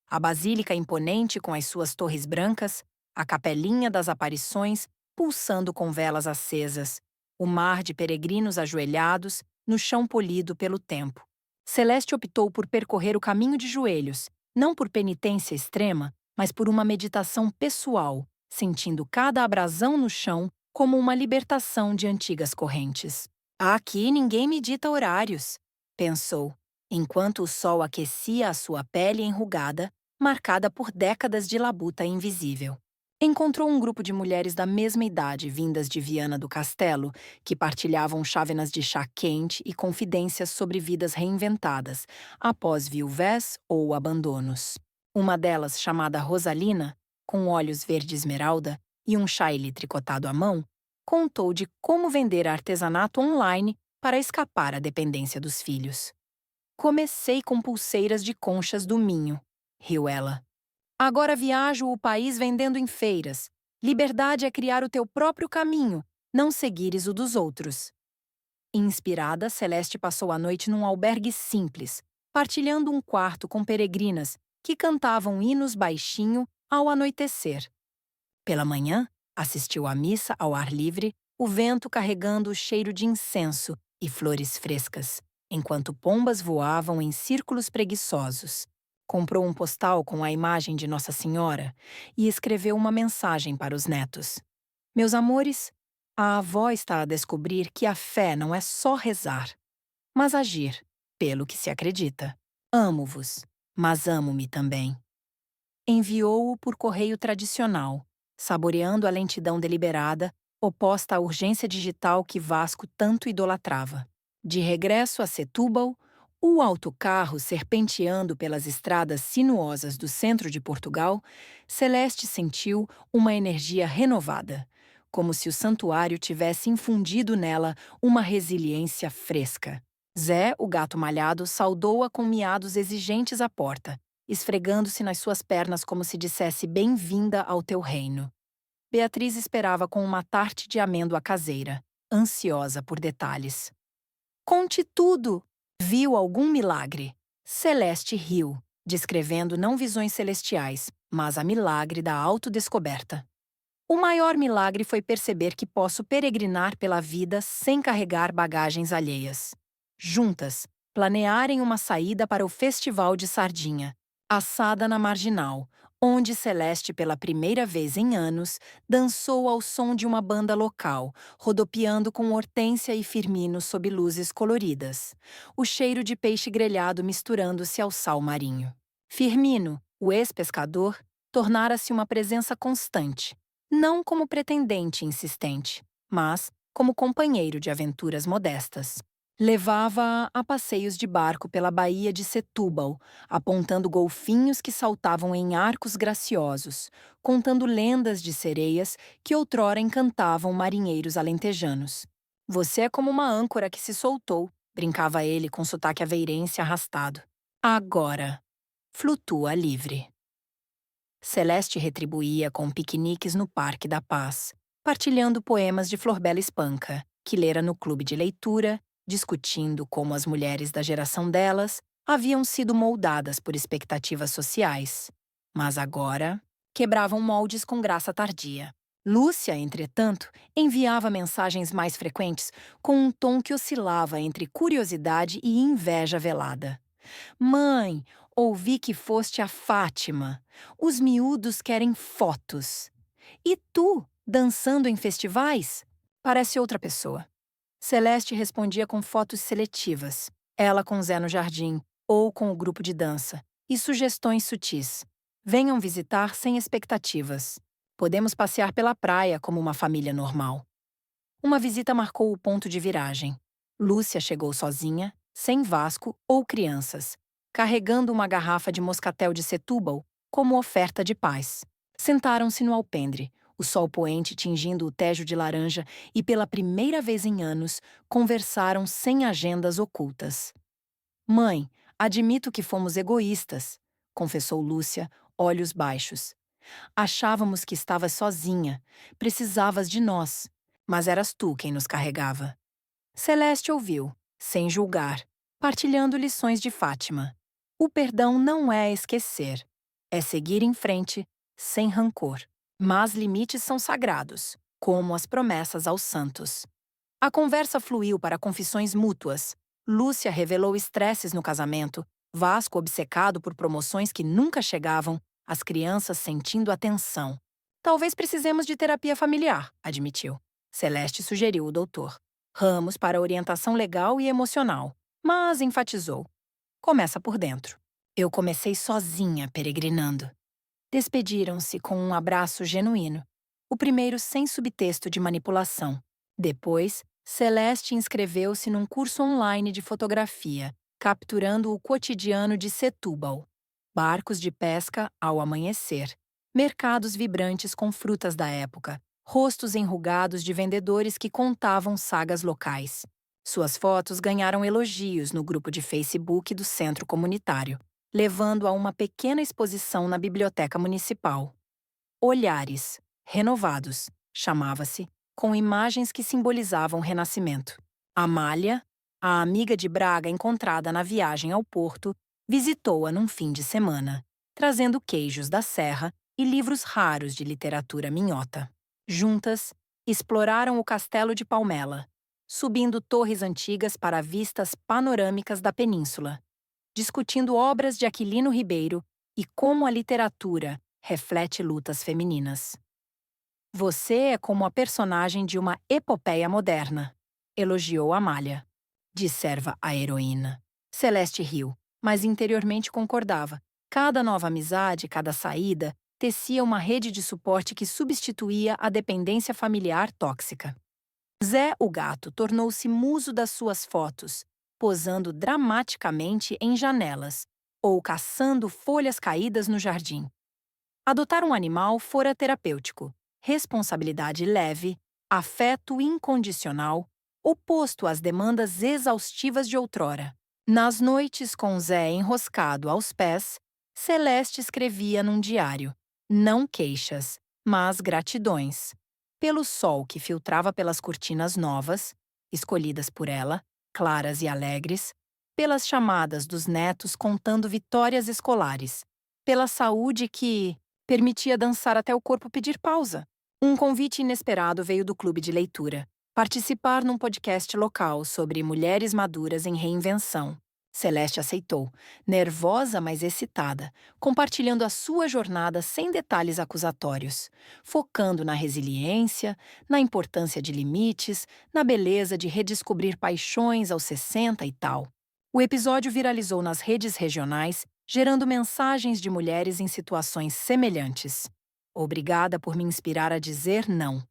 A basílica imponente com as suas torres brancas, a capelinha das aparições pulsando com velas acesas, o mar de peregrinos ajoelhados no chão polido pelo tempo. Celeste optou por percorrer o caminho de joelhos, não por penitência extrema, mas por uma meditação pessoal, sentindo cada abrasão no chão como uma libertação de antigas correntes. Aqui ninguém medita horários, pensou, enquanto o sol aquecia a sua pele enrugada, marcada por décadas de labuta invisível. Encontrou um grupo de mulheres da mesma idade vindas de Viana do Castelo, que partilhavam chávenas de chá quente e confidências sobre vidas reinventadas, após viuvez ou abandonos. Uma delas, chamada Rosalina, com olhos verde esmeralda e um chile tricotado à mão, contou de como vender artesanato online para escapar à dependência dos filhos. Comecei com pulseiras de conchas do Minho, riu ela. Agora viajo o país vendendo em feiras. Liberdade é criar o teu próprio caminho, não seguires o dos outros. Inspirada, Celeste passou a noite num albergue simples, partilhando um quarto com peregrinas que cantavam hinos baixinho ao anoitecer. Pela manhã, assistiu à missa ao ar livre, o vento carregando o cheiro de incenso e flores frescas, enquanto pombas voavam em círculos preguiçosos. Comprou um postal com a imagem de Nossa Senhora e escreveu uma mensagem para os netos. Meus amores, a avó está a descobrir que a fé não é só rezar, mas agir, pelo que se acredita. Amo-vos, mas amo-me também. Enviou-o por correio tradicional, saboreando a lentidão deliberada, oposta à urgência digital que Vasco tanto idolatrava. De regresso a Setúbal, o autocarro serpenteando pelas estradas sinuosas do centro de Portugal, Celeste sentiu uma energia renovada, como se o santuário tivesse infundido nela uma resiliência fresca. Zé, o gato malhado, saudou-a com miados exigentes à porta, esfregando-se nas suas pernas como se dissesse bem-vinda ao teu reino. Beatriz esperava com uma tarte de amêndoa caseira, ansiosa por detalhes. Conte tudo! Viu algum milagre? Celeste riu, descrevendo não visões celestiais, mas a milagre da autodescoberta. O maior milagre foi perceber que posso peregrinar pela vida sem carregar bagagens alheias. Juntas, planearem uma saída para o Festival de Sardinha, assada na Marginal, onde Celeste, pela primeira vez em anos, dançou ao som de uma banda local, rodopiando com Hortência e Firmino sob luzes coloridas, o cheiro de peixe grelhado misturando-se ao sal marinho. Firmino, o ex-pescador, tornara-se uma presença constante, não como pretendente insistente, mas como companheiro de aventuras modestas. Levava-a a passeios de barco pela baía de Setúbal, apontando golfinhos que saltavam em arcos graciosos, contando lendas de sereias que outrora encantavam marinheiros alentejanos. Você é como uma âncora que se soltou, brincava ele com sotaque aveirense arrastado. Agora, flutua livre. Celeste retribuía com piqueniques no Parque da Paz, partilhando poemas de Florbela Espanca, que lera no clube de leitura, discutindo como as mulheres da geração delas haviam sido moldadas por expectativas sociais. Mas agora, quebravam moldes com graça tardia. Lúcia, entretanto, enviava mensagens mais frequentes com um tom que oscilava entre curiosidade e inveja velada. Mãe, ouvi que foste a Fátima. Os miúdos querem fotos. E tu, dançando em festivais? Parece outra pessoa. Celeste respondia com fotos seletivas, ela com Zé no jardim, ou com o grupo de dança, e sugestões sutis. Venham visitar sem expectativas. Podemos passear pela praia como uma família normal. Uma visita marcou o ponto de viragem. Lúcia chegou sozinha, sem Vasco ou crianças, carregando uma garrafa de moscatel de Setúbal como oferta de paz. Sentaram-se no alpendre, o sol poente tingindo o tejo de laranja, e pela primeira vez em anos conversaram sem agendas ocultas. Mãe, admito que fomos egoístas, confessou Lúcia, olhos baixos. Achávamos que estavas sozinha, precisavas de nós, mas eras tu quem nos carregava. Celeste ouviu, sem julgar, partilhando lições de Fátima. O perdão não é esquecer, é seguir em frente, sem rancor. Mas limites são sagrados, como as promessas aos santos. A conversa fluiu para confissões mútuas. Lúcia revelou estresses no casamento, Vasco obcecado por promoções que nunca chegavam, as crianças sentindo a tensão. Talvez precisemos de terapia familiar, admitiu. Celeste sugeriu o doutor. Ramos para orientação legal e emocional, mas enfatizou. Começa por dentro. Eu comecei sozinha, peregrinando. Despediram-se com um abraço genuíno, o primeiro sem subtexto de manipulação. Depois, Celeste inscreveu-se num curso online de fotografia, capturando o cotidiano de Setúbal. Barcos de pesca ao amanhecer, mercados vibrantes com frutas da época, rostos enrugados de vendedores que contavam sagas locais. Suas fotos ganharam elogios no grupo de Facebook do centro comunitário, levando a uma pequena exposição na biblioteca municipal. Olhares, renovados, chamava-se, com imagens que simbolizavam o renascimento. Amália, a amiga de Braga encontrada na viagem ao Porto, visitou-a num fim de semana, trazendo queijos da serra e livros raros de literatura minhota. Juntas, exploraram o castelo de Palmela, subindo torres antigas para vistas panorâmicas da península, discutindo obras de Aquilino Ribeiro e como a literatura reflete lutas femininas. Você é como a personagem de uma epopeia moderna, elogiou Amália. Disserva a heroína. Celeste riu, mas interiormente concordava. Cada nova amizade, cada saída, tecia uma rede de suporte que substituía a dependência familiar tóxica. Zé, o gato, tornou-se muso das suas fotos, posando dramaticamente em janelas ou caçando folhas caídas no jardim. Adotar um animal fora terapêutico, responsabilidade leve, afeto incondicional, oposto às demandas exaustivas de outrora. Nas noites com Zé enroscado aos pés, Celeste escrevia num diário, não queixas, mas gratidões. Pelo sol que filtrava pelas cortinas novas, escolhidas por ela, claras e alegres, pelas chamadas dos netos contando vitórias escolares, pela saúde que permitia dançar até o corpo pedir pausa. Um convite inesperado veio do clube de leitura. Participar num podcast local sobre mulheres maduras em reinvenção. Celeste aceitou, nervosa mas excitada, compartilhando a sua jornada sem detalhes acusatórios, focando na resiliência, na importância de limites, na beleza de redescobrir paixões aos 60 e tal. O episódio viralizou nas redes regionais, gerando mensagens de mulheres em situações semelhantes. Obrigada por me inspirar a dizer não.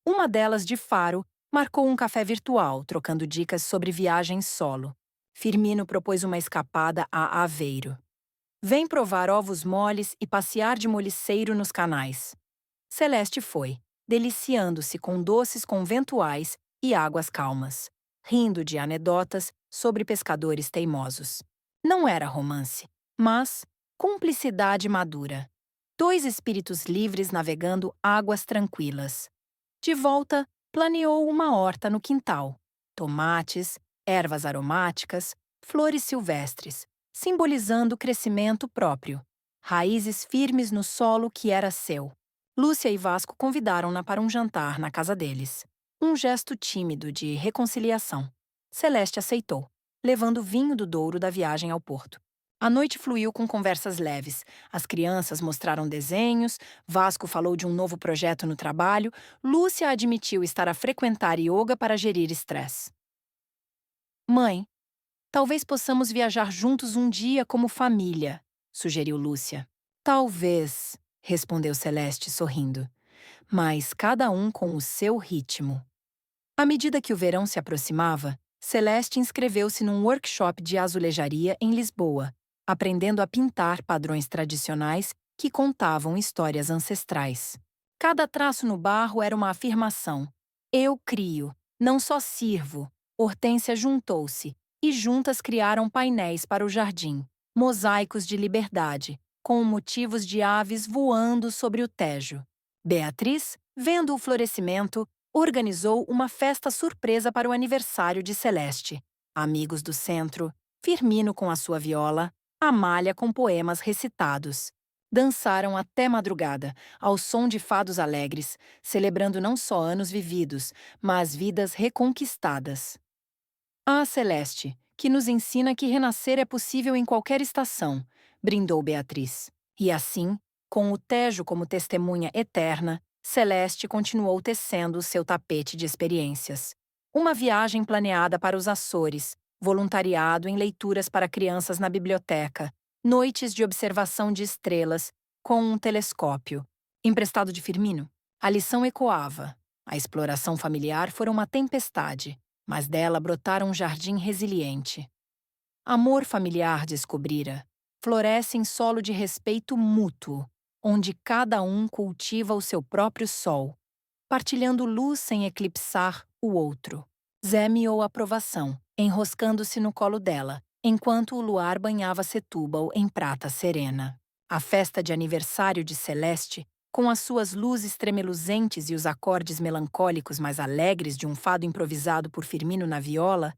Uma delas, de Faro, marcou um café virtual, trocando dicas sobre viagens solo. Firmino propôs uma escapada a Aveiro. Vem provar ovos moles e passear de moliceiro nos canais. Celeste foi, deliciando-se com doces conventuais e águas calmas, rindo de anedotas sobre pescadores teimosos. Não era romance, mas cumplicidade madura. Dois espíritos livres navegando águas tranquilas. De volta, planeou uma horta no quintal. Tomates, ervas aromáticas, flores silvestres, simbolizando o crescimento próprio. Raízes firmes no solo que era seu. Lúcia e Vasco convidaram-na para um jantar na casa deles. Um gesto tímido de reconciliação. Celeste aceitou, levando vinho do Douro da viagem ao Porto. A noite fluiu com conversas leves. As crianças mostraram desenhos, Vasco falou de um novo projeto no trabalho, Lúcia admitiu estar a frequentar yoga para gerir estresse. Mãe, talvez possamos viajar juntos um dia como família, sugeriu Lúcia. Talvez, respondeu Celeste sorrindo, mas cada um com o seu ritmo. À medida que o verão se aproximava, Celeste inscreveu-se num workshop de azulejaria em Lisboa, aprendendo a pintar padrões tradicionais que contavam histórias ancestrais. Cada traço no barro era uma afirmação. Eu crio, não só sirvo. Hortência juntou-se, e juntas criaram painéis para o jardim, mosaicos de liberdade, com motivos de aves voando sobre o Tejo. Beatriz, vendo o florescimento, organizou uma festa surpresa para o aniversário de Celeste. Amigos do centro, Firmino com a sua viola, Amália com poemas recitados. Dançaram até madrugada, ao som de fados alegres, celebrando não só anos vividos, mas vidas reconquistadas. Ah, Celeste, que nos ensina que renascer é possível em qualquer estação, brindou Beatriz. E assim, com o Tejo como testemunha eterna, Celeste continuou tecendo o seu tapete de experiências. Uma viagem planeada para os Açores, voluntariado em leituras para crianças na biblioteca, noites de observação de estrelas com um telescópio. Emprestado de Firmino, a lição ecoava. A exploração familiar fora uma tempestade, mas dela brotara um jardim resiliente. Amor familiar, descobrira, floresce em solo de respeito mútuo, onde cada um cultiva o seu próprio sol, partilhando luz sem eclipsar o outro. Zé miou aprovação, enroscando-se no colo dela, enquanto o luar banhava Setúbal em prata serena. A festa de aniversário de Celeste, com as suas luzes tremeluzentes e os acordes melancólicos mais alegres de um fado improvisado por Firmino na viola,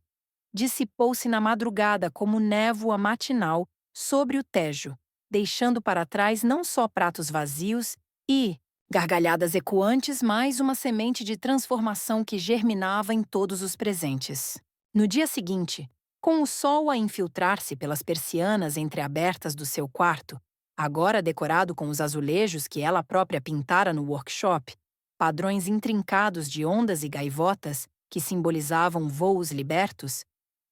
dissipou-se na madrugada como névoa matinal sobre o Tejo, deixando para trás não só pratos vazios e gargalhadas ecoantes, mais uma semente de transformação que germinava em todos os presentes. No dia seguinte, com o sol a infiltrar-se pelas persianas entreabertas do seu quarto, agora decorado com os azulejos que ela própria pintara no workshop, padrões intrincados de ondas e gaivotas que simbolizavam voos libertos,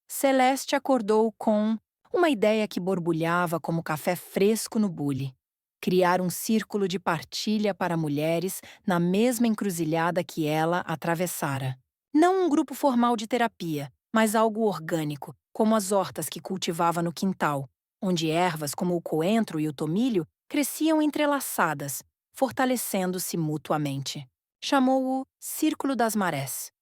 Celeste acordou com uma ideia que borbulhava como café fresco no bule. Criar um círculo de partilha para mulheres na mesma encruzilhada que ela atravessara. Não um grupo formal de terapia, mas algo orgânico, como as hortas que cultivava no quintal, onde ervas como o coentro e o tomilho cresciam entrelaçadas, fortalecendo-se mutuamente. Chamou-o Círculo das Marés,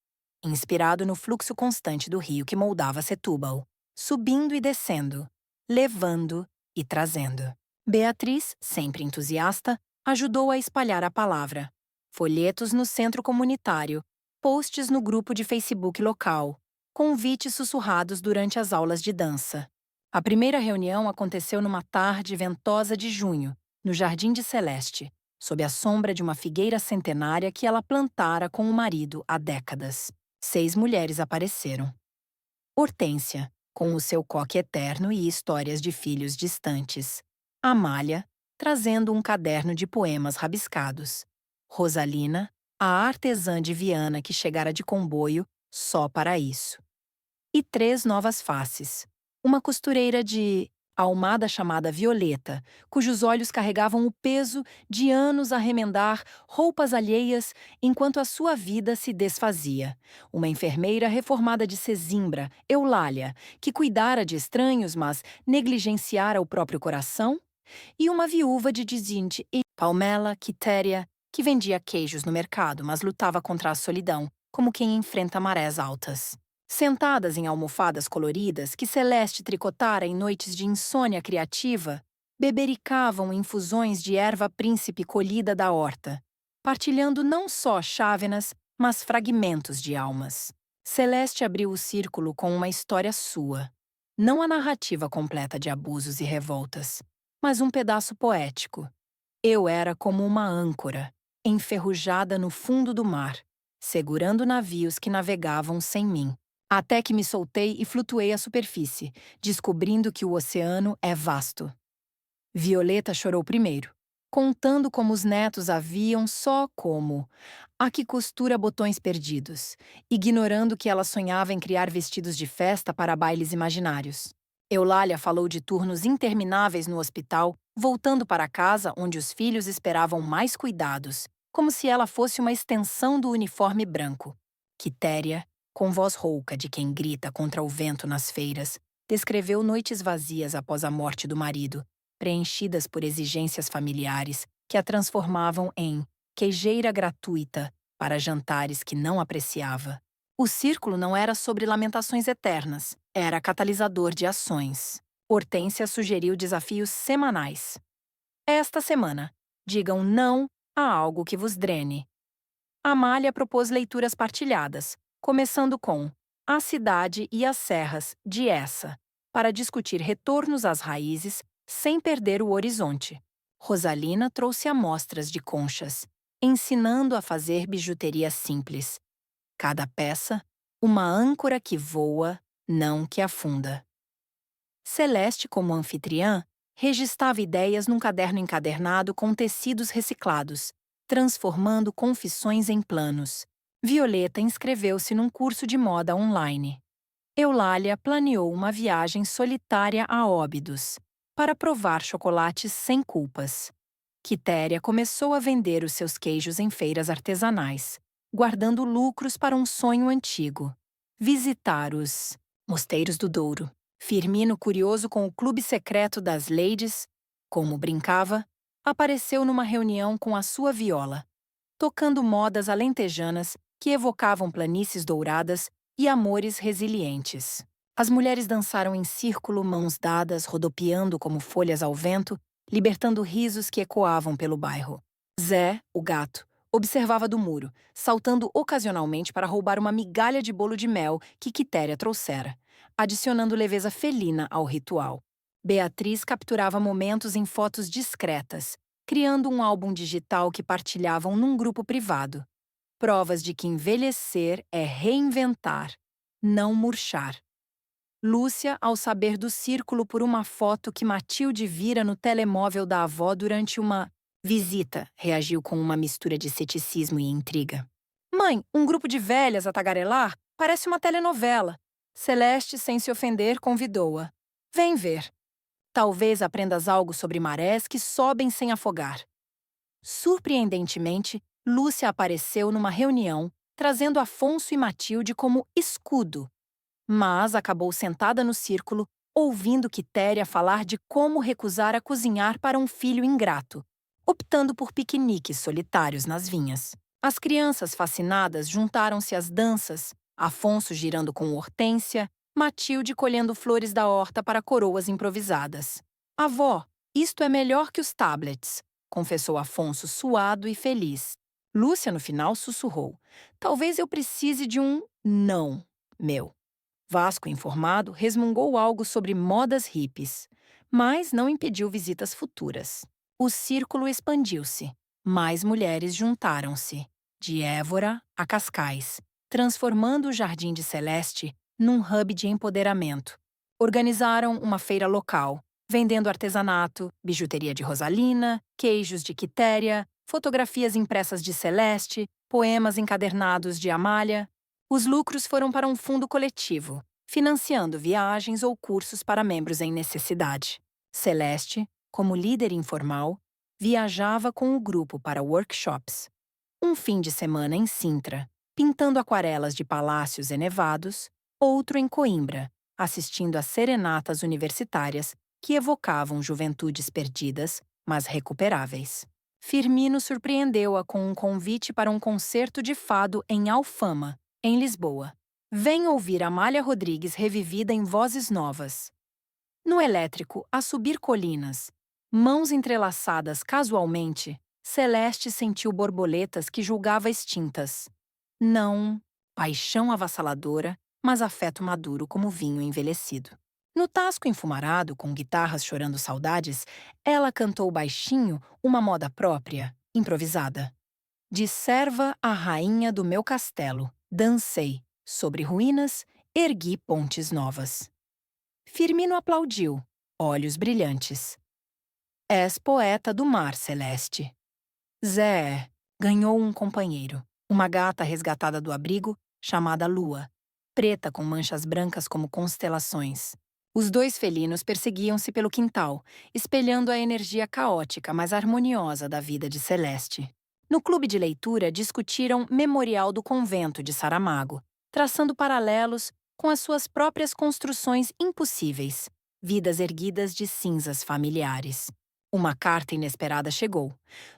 inspirado no fluxo constante do rio que moldava Setúbal, subindo e descendo, levando e trazendo. Beatriz, sempre entusiasta, ajudou a espalhar a palavra. Folhetos no centro comunitário, posts no grupo de Facebook local, convites sussurrados durante as aulas de dança. A primeira reunião aconteceu numa tarde ventosa de junho, no Jardim de Celeste, sob a sombra de uma figueira centenária que ela plantara com o marido há décadas. 6 mulheres apareceram. Hortência, com o seu coque eterno e histórias de filhos distantes. Amália, trazendo um caderno de poemas rabiscados. Rosalina, a artesã de Viana que chegara de comboio só para isso. E 3 novas faces. Uma costureira de almada chamada Violeta, cujos olhos carregavam o peso de anos a remendar roupas alheias enquanto a sua vida se desfazia. Uma enfermeira reformada de Sesimbra, Eulália, que cuidara de estranhos, mas negligenciara o próprio coração. E uma viúva de Dizinte e Palmela, Quitéria, que vendia queijos no mercado, mas lutava contra a solidão, como quem enfrenta marés altas. Sentadas em almofadas coloridas que Celeste tricotara em noites de insônia criativa, bebericavam infusões de erva príncipe colhida da horta, partilhando não só chávenas, mas fragmentos de almas. Celeste abriu o círculo com uma história sua. Não a narrativa completa de abusos e revoltas, mas um pedaço poético. Eu era como uma âncora, enferrujada no fundo do mar, segurando navios que navegavam sem mim. Até que me soltei e flutuei à superfície, descobrindo que o oceano é vasto. Violeta chorou primeiro, contando como os netos haviam só como a que costura botões perdidos, ignorando que ela sonhava em criar vestidos de festa para bailes imaginários. Eulália falou de turnos intermináveis no hospital, voltando para casa onde os filhos esperavam mais cuidados, como se ela fosse uma extensão do uniforme branco. Quitéria, com voz rouca de quem grita contra o vento nas feiras, descreveu noites vazias após a morte do marido, preenchidas por exigências familiares que a transformavam em queijeira gratuita para jantares que não apreciava. O círculo não era sobre lamentações eternas, era catalisador de ações. Hortência sugeriu desafios semanais. Esta semana, digam não a algo que vos drene. Amália propôs leituras partilhadas, começando com A Cidade e as Serras, de Essa, para discutir retornos às raízes sem perder o horizonte. Rosalina trouxe amostras de conchas, ensinando a fazer bijuteria simples. Cada peça, uma âncora que voa, não que afunda. Celeste, como anfitriã, registrava ideias num caderno encadernado com tecidos reciclados, transformando confissões em planos. Violeta inscreveu-se num curso de moda online. Eulália planeou uma viagem solitária a Óbidos, para provar chocolates sem culpas. Quitéria começou a vender os seus queijos em feiras artesanais, guardando lucros para um sonho antigo: visitar os Mosteiros do Douro. Firmino, curioso com o clube secreto das ladies, como brincava, apareceu numa reunião com a sua viola, tocando modas alentejanas que evocavam planícies douradas e amores resilientes. As mulheres dançaram em círculo, mãos dadas, rodopiando como folhas ao vento, libertando risos que ecoavam pelo bairro. Zé, o gato, observava do muro, saltando ocasionalmente para roubar uma migalha de bolo de mel que Quitéria trouxera, adicionando leveza felina ao ritual. Beatriz capturava momentos em fotos discretas, criando um álbum digital que partilhavam num grupo privado. Provas de que envelhecer é reinventar, não murchar. Lúcia, ao saber do círculo por uma foto que Matilde vira no telemóvel da avó durante uma visita, reagiu com uma mistura de ceticismo e intriga. Mãe, um grupo de velhas a tagarelar parece uma telenovela. Celeste, sem se ofender, convidou-a. Vem ver. Talvez aprendas algo sobre marés que sobem sem afogar. Surpreendentemente, Lúcia apareceu numa reunião, trazendo Afonso e Matilde como escudo. Mas acabou sentada no círculo, ouvindo Quitéria falar de como recusar a cozinhar para um filho ingrato, optando por piqueniques solitários nas vinhas. As crianças fascinadas juntaram-se às danças, Afonso girando com Hortência, Matilde colhendo flores da horta para coroas improvisadas. Avó, isto é melhor que os tablets, confessou Afonso suado e feliz. Lúcia, no final, sussurrou. Talvez eu precise de um não, meu. Vasco, informado, resmungou algo sobre modas hippies, mas não impediu visitas futuras. O círculo expandiu-se. Mais mulheres juntaram-se, de Évora a Cascais, transformando o Jardim de Celeste num hub de empoderamento. Organizaram uma feira local, vendendo artesanato, bijuteria de Rosalina, queijos de Quitéria, fotografias impressas de Celeste, poemas encadernados de Amália. Os lucros foram para um fundo coletivo, financiando viagens ou cursos para membros em necessidade. Celeste, como líder informal, viajava com o grupo para workshops. Um fim de semana em Sintra, pintando aquarelas de palácios enevados, outro em Coimbra, assistindo a serenatas universitárias que evocavam juventudes perdidas, mas recuperáveis. Firmino surpreendeu-a com um convite para um concerto de fado em Alfama, em Lisboa. Vem ouvir Amália Rodrigues revivida em vozes novas. No elétrico, a subir colinas, mãos entrelaçadas casualmente, Celeste sentiu borboletas que julgava extintas. Não paixão avassaladora, mas afeto maduro como vinho envelhecido. No tasco enfumarado, com guitarras chorando saudades, ela cantou baixinho uma moda própria, improvisada. De serva à rainha do meu castelo, dancei, sobre ruínas, ergui pontes novas. Firmino aplaudiu, olhos brilhantes. És poeta do mar, Celeste. Zé ganhou um companheiro, uma gata resgatada do abrigo, chamada Lua, preta com manchas brancas como constelações. Os dois felinos perseguiam-se pelo quintal, espelhando a energia caótica, mas harmoniosa da vida de Celeste. No clube de leitura, discutiram Memorial do Convento de Saramago, traçando paralelos com as suas próprias construções impossíveis, vidas erguidas de cinzas familiares. Uma carta inesperada chegou,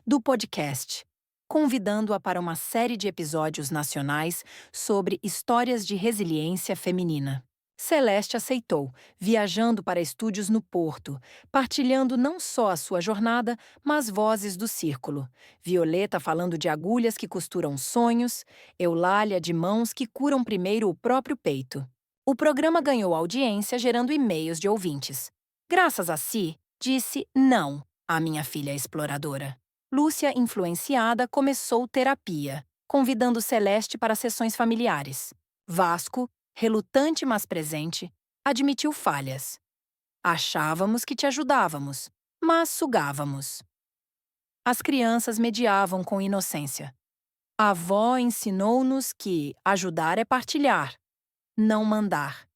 do podcast, convidando-a para uma série de episódios nacionais sobre histórias de resiliência feminina. Celeste aceitou, viajando para estúdios no Porto, partilhando não só a sua jornada, mas vozes do círculo. Violeta falando de agulhas que costuram sonhos, Eulália de mãos que curam primeiro o próprio peito. O programa ganhou audiência, gerando e-mails de ouvintes. Graças a si, disse não à minha filha exploradora. Lúcia, influenciada, começou terapia, convidando Celeste para sessões familiares. Vasco, relutante mas presente, admitiu falhas. Achávamos que te ajudávamos, mas sugávamos. As crianças mediavam com inocência. A avó ensinou-nos que ajudar é partilhar, não mandar.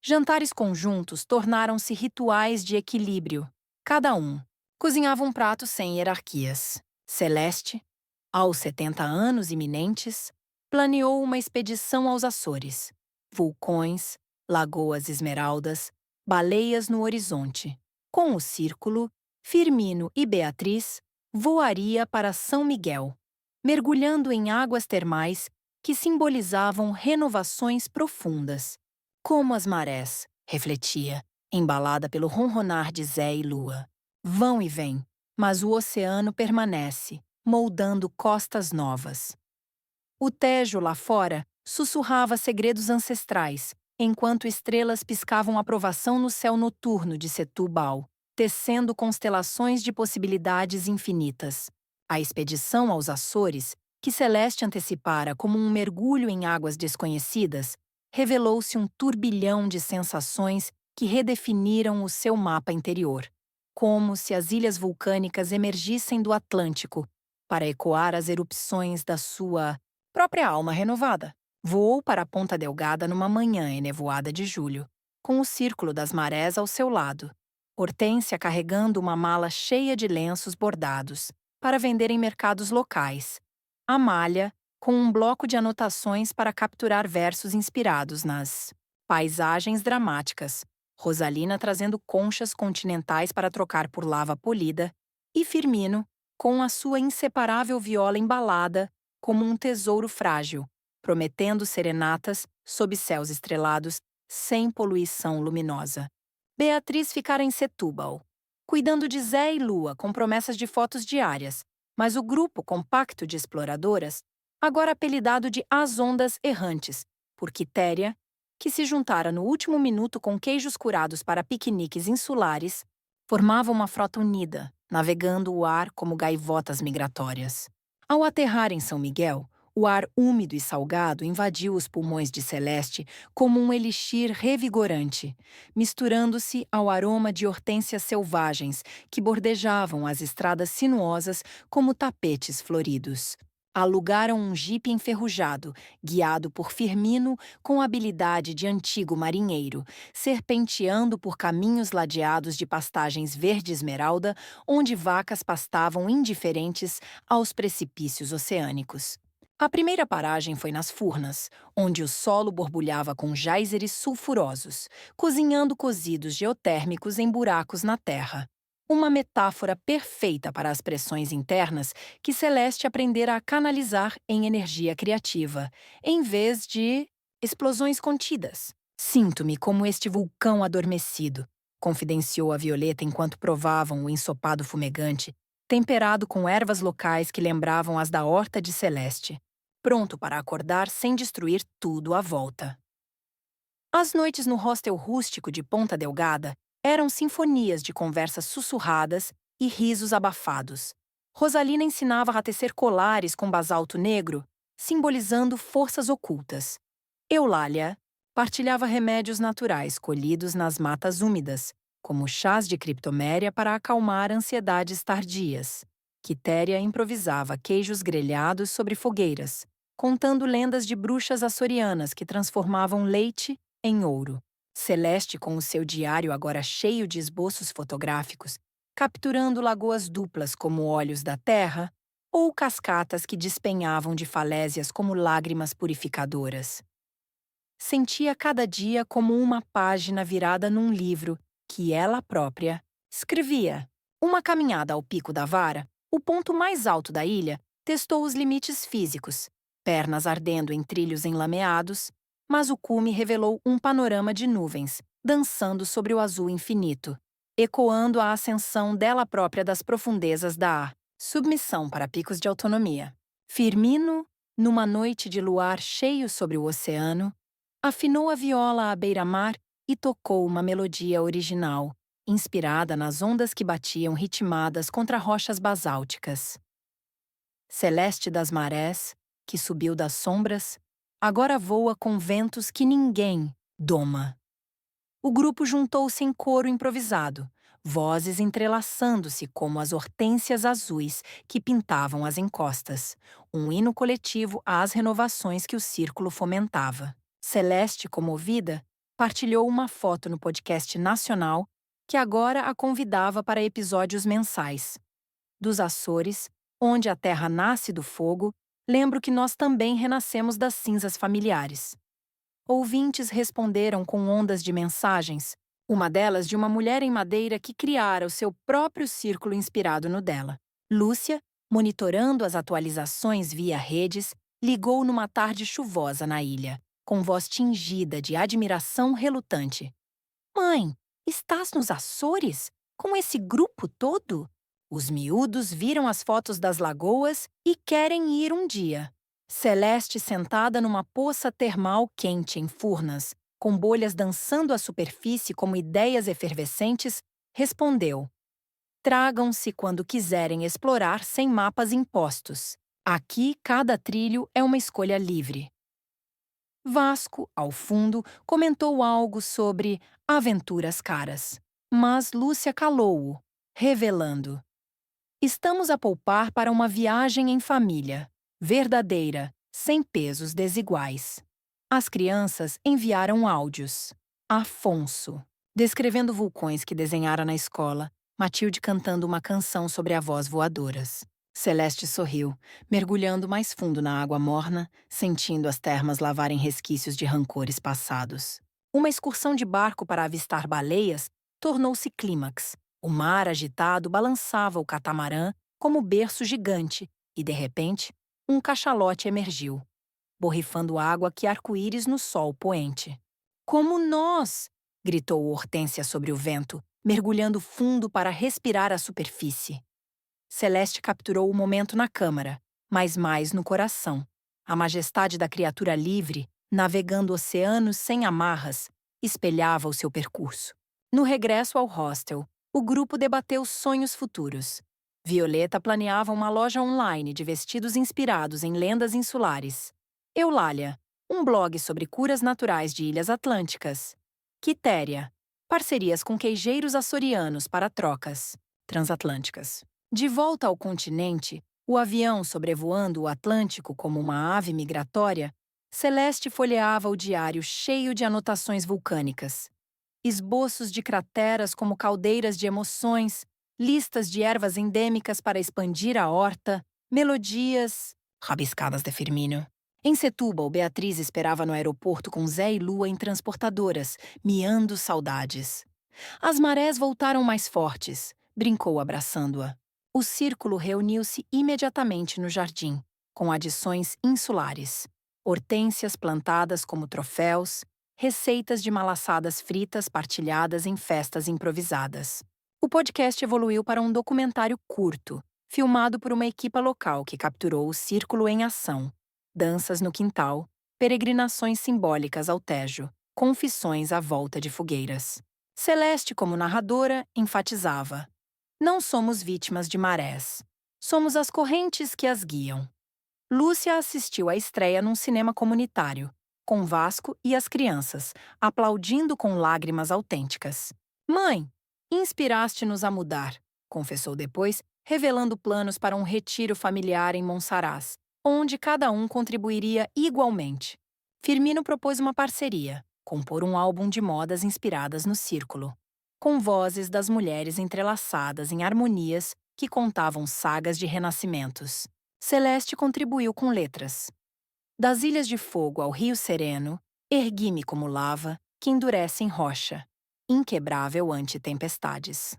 Jantares conjuntos tornaram-se rituais de equilíbrio. Cada um cozinhava um prato sem hierarquias. Celeste, aos 70 anos iminentes, planeou uma expedição aos Açores. Vulcões, lagoas esmeraldas, baleias no horizonte. Com o círculo, Firmino e Beatriz voaria para São Miguel, mergulhando em águas termais que simbolizavam renovações profundas. Como as marés, refletia, embalada pelo ronronar de Zé e Lua. Vão e vêm, mas o oceano permanece, moldando costas novas. O Tejo lá fora sussurrava segredos ancestrais, enquanto estrelas piscavam aprovação no céu noturno de Setúbal, tecendo constelações de possibilidades infinitas. A expedição aos Açores, que Celeste antecipara como um mergulho em águas desconhecidas, revelou-se um turbilhão de sensações que redefiniram o seu mapa interior, como se as ilhas vulcânicas emergissem do Atlântico para ecoar as erupções da sua própria alma renovada. Voou para a Ponta Delgada numa manhã enevoada de julho, com o círculo das marés ao seu lado. Hortência carregando uma mala cheia de lenços bordados, para vender em mercados locais. Amália, com um bloco de anotações para capturar versos inspirados nas paisagens dramáticas. Rosalina trazendo conchas continentais para trocar por lava polida. E Firmino, com a sua inseparável viola embalada como um tesouro frágil, prometendo serenatas sob céus estrelados, sem poluição luminosa. Beatriz ficara em Setúbal, cuidando de Zé e Lua com promessas de fotos diárias, mas o grupo compacto de exploradoras, agora apelidado de As Ondas Errantes, por Quitéria, que se juntara no último minuto com queijos curados para piqueniques insulares, formava uma frota unida, navegando o ar como gaivotas migratórias. Ao aterrar em São Miguel, o ar úmido e salgado invadiu os pulmões de Celeste como um elixir revigorante, misturando-se ao aroma de hortênsias selvagens que bordejavam as estradas sinuosas como tapetes floridos. Alugaram um jipe enferrujado, guiado por Firmino com habilidade de antigo marinheiro, serpenteando por caminhos ladeados de pastagens verde esmeralda, onde vacas pastavam indiferentes aos precipícios oceânicos. A primeira paragem foi nas Furnas, onde o solo borbulhava com géiseres sulfurosos, cozinhando cozidos geotérmicos em buracos na terra. Uma metáfora perfeita para as pressões internas que Celeste aprendera a canalizar em energia criativa, em vez de explosões contidas. Sinto-me como este vulcão adormecido, confidenciou a Violeta enquanto provavam o ensopado fumegante, temperado com ervas locais que lembravam as da horta de Celeste, pronto para acordar sem destruir tudo à volta. As noites no hostel rústico de Ponta Delgada eram sinfonias de conversas sussurradas e risos abafados. Rosalina ensinava a tecer colares com basalto negro, simbolizando forças ocultas. Eulália partilhava remédios naturais colhidos nas matas úmidas, como chás de criptoméria para acalmar ansiedades tardias. Quitéria improvisava queijos grelhados sobre fogueiras, contando lendas de bruxas açorianas que transformavam leite em ouro. Celeste, com o seu diário agora cheio de esboços fotográficos, capturando lagoas duplas como olhos da terra, ou cascatas que despenhavam de falésias como lágrimas purificadoras. Sentia cada dia como uma página virada num livro que ela própria escrevia. Uma caminhada ao pico da vara, o ponto mais alto da ilha, testou os limites físicos, pernas ardendo em trilhos enlameados, mas o cume revelou um panorama de nuvens, dançando sobre o azul infinito, ecoando a ascensão dela própria das profundezas da submissão para picos de autonomia. Firmino, numa noite de luar cheio sobre o oceano, afinou a viola à beira-mar e tocou uma melodia original, inspirada nas ondas que batiam ritmadas contra rochas basálticas. Celeste das marés, que subiu das sombras, agora voa com ventos que ninguém doma. O grupo juntou-se em coro improvisado, vozes entrelaçando-se como as hortênsias azuis que pintavam as encostas, um hino coletivo às renovações que o círculo fomentava. Celeste, comovida, partilhou uma foto no podcast nacional que agora a convidava para episódios mensais. Dos Açores, onde a terra nasce do fogo, lembro que nós também renascemos das cinzas familiares. Ouvintes responderam com ondas de mensagens, uma delas de uma mulher em madeira que criara o seu próprio círculo inspirado no dela. Lúcia, monitorando as atualizações via redes, ligou numa tarde chuvosa na ilha, com voz tingida de admiração relutante. Mãe, estás nos Açores? Com esse grupo todo? Os miúdos viram as fotos das lagoas e querem ir um dia. Celeste, sentada numa poça termal quente em Furnas, com bolhas dançando à superfície como ideias efervescentes, respondeu: Tragam-se quando quiserem explorar sem mapas impostos. Aqui, cada trilho é uma escolha livre. Vasco, ao fundo, comentou algo sobre aventuras caras. Mas Lúcia calou-o, revelando: Estamos a poupar para uma viagem em família, verdadeira, sem pesos desiguais. As crianças enviaram áudios. Afonso, descrevendo vulcões que desenhara na escola, Matilde cantando uma canção sobre avós voadoras. Celeste sorriu, mergulhando mais fundo na água morna, sentindo as termas lavarem resquícios de rancores passados. Uma excursão de barco para avistar baleias tornou-se clímax. O mar agitado balançava o catamarã como berço gigante e, de repente, um cachalote emergiu, borrifando água que arco-íris no sol poente. Como nós! Gritou Hortência sobre o vento, mergulhando fundo para respirar a superfície. Celeste capturou o momento na câmara, mas mais no coração. A majestade da criatura livre, navegando oceanos sem amarras, espelhava o seu percurso. No regresso ao hostel, o grupo debateu sonhos futuros. Violeta planeava uma loja online de vestidos inspirados em lendas insulares. Eulália, um blog sobre curas naturais de ilhas atlânticas. Quitéria, parcerias com queijeiros açorianos para trocas transatlânticas. De volta ao continente, o avião sobrevoando o Atlântico como uma ave migratória, Celeste folheava o diário cheio de anotações vulcânicas. Esboços de crateras como caldeiras de emoções, listas de ervas endêmicas para expandir a horta, melodias rabiscadas de Firmino. Em Setúbal, Beatriz esperava no aeroporto com Zé e Lua em transportadoras, miando saudades. As marés voltaram mais fortes, brincou abraçando-a. O círculo reuniu-se imediatamente no jardim, com adições insulares. Hortênsias plantadas como troféus, receitas de malaçadas fritas partilhadas em festas improvisadas. O podcast evoluiu para um documentário curto, filmado por uma equipa local que capturou o círculo em ação. Danças no quintal, peregrinações simbólicas ao Tejo, confissões à volta de fogueiras. Celeste, como narradora, enfatizava: Não somos vítimas de marés. Somos as correntes que as guiam. Lúcia assistiu à estreia num cinema comunitário, com Vasco e as crianças, aplaudindo com lágrimas autênticas. Mãe, inspiraste-nos a mudar, confessou depois, revelando planos para um retiro familiar em Monsaraz, onde cada um contribuiria igualmente. Firmino propôs uma parceria, compor um álbum de modas inspiradas no círculo, com vozes das mulheres entrelaçadas em harmonias que contavam sagas de renascimentos. Celeste contribuiu com letras. Das Ilhas de Fogo ao Rio Sereno, Ergui-me como lava que endurece em rocha, inquebrável ante tempestades.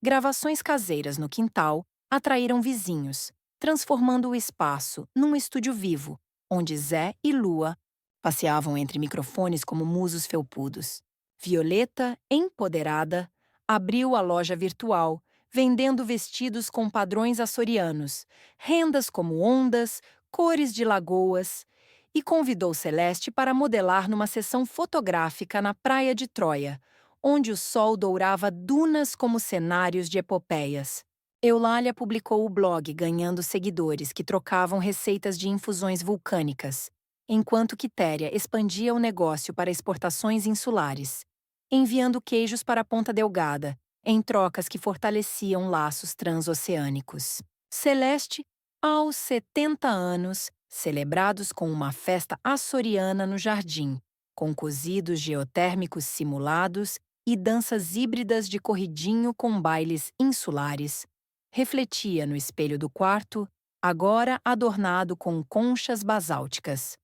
Gravações caseiras no quintal atraíram vizinhos, transformando o espaço num estúdio vivo, onde Zé e Lua passeavam entre microfones como musos felpudos. Violeta, empoderada, abriu a loja virtual, vendendo vestidos com padrões açorianos, rendas como ondas, cores de lagoas, e convidou Celeste para modelar numa sessão fotográfica na praia de Troia, onde o sol dourava dunas como cenários de epopeias. Eulália publicou o blog ganhando seguidores que trocavam receitas de infusões vulcânicas, enquanto Quitéria expandia o negócio para exportações insulares, enviando queijos para Ponta Delgada, em trocas que fortaleciam laços transoceânicos. Celeste, aos 70 anos, celebrados com uma festa açoriana no jardim, com cozidos geotérmicos simulados e danças híbridas de corridinho com bailes insulares, refletia no espelho do quarto, agora adornado com conchas basálticas.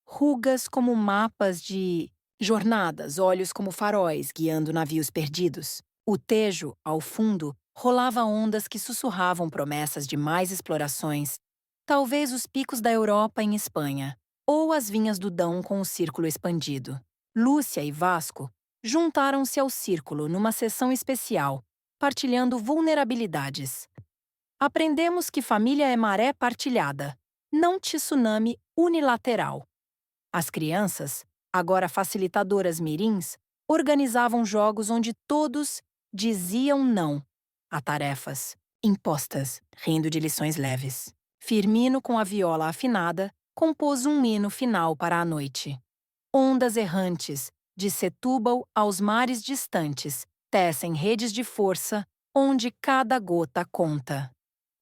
Rugas como mapas de jornadas, olhos como faróis guiando navios perdidos. O Tejo, ao fundo, rolava ondas que sussurravam promessas de mais explorações, talvez os picos da Europa em Espanha, ou as vinhas do Dão com o círculo expandido. Lúcia e Vasco juntaram-se ao círculo numa sessão especial, partilhando vulnerabilidades. Aprendemos que família é maré partilhada, não tsunami unilateral. As crianças, agora facilitadoras mirins, organizavam jogos onde todos diziam não a tarefas impostas, rindo de lições leves. Firmino, com a viola afinada, compôs um hino final para a noite. Ondas errantes, de Setúbal aos mares distantes, tecem redes de força, onde cada gota conta.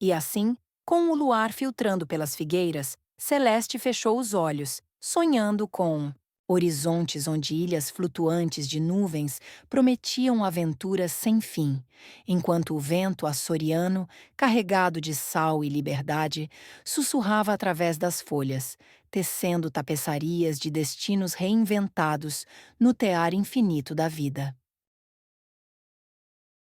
E assim, com o luar filtrando pelas figueiras, Celeste fechou os olhos, sonhando com horizontes onde ilhas flutuantes de nuvens prometiam aventuras sem fim, enquanto o vento açoriano, carregado de sal e liberdade, sussurrava através das folhas, tecendo tapeçarias de destinos reinventados no tear infinito da vida.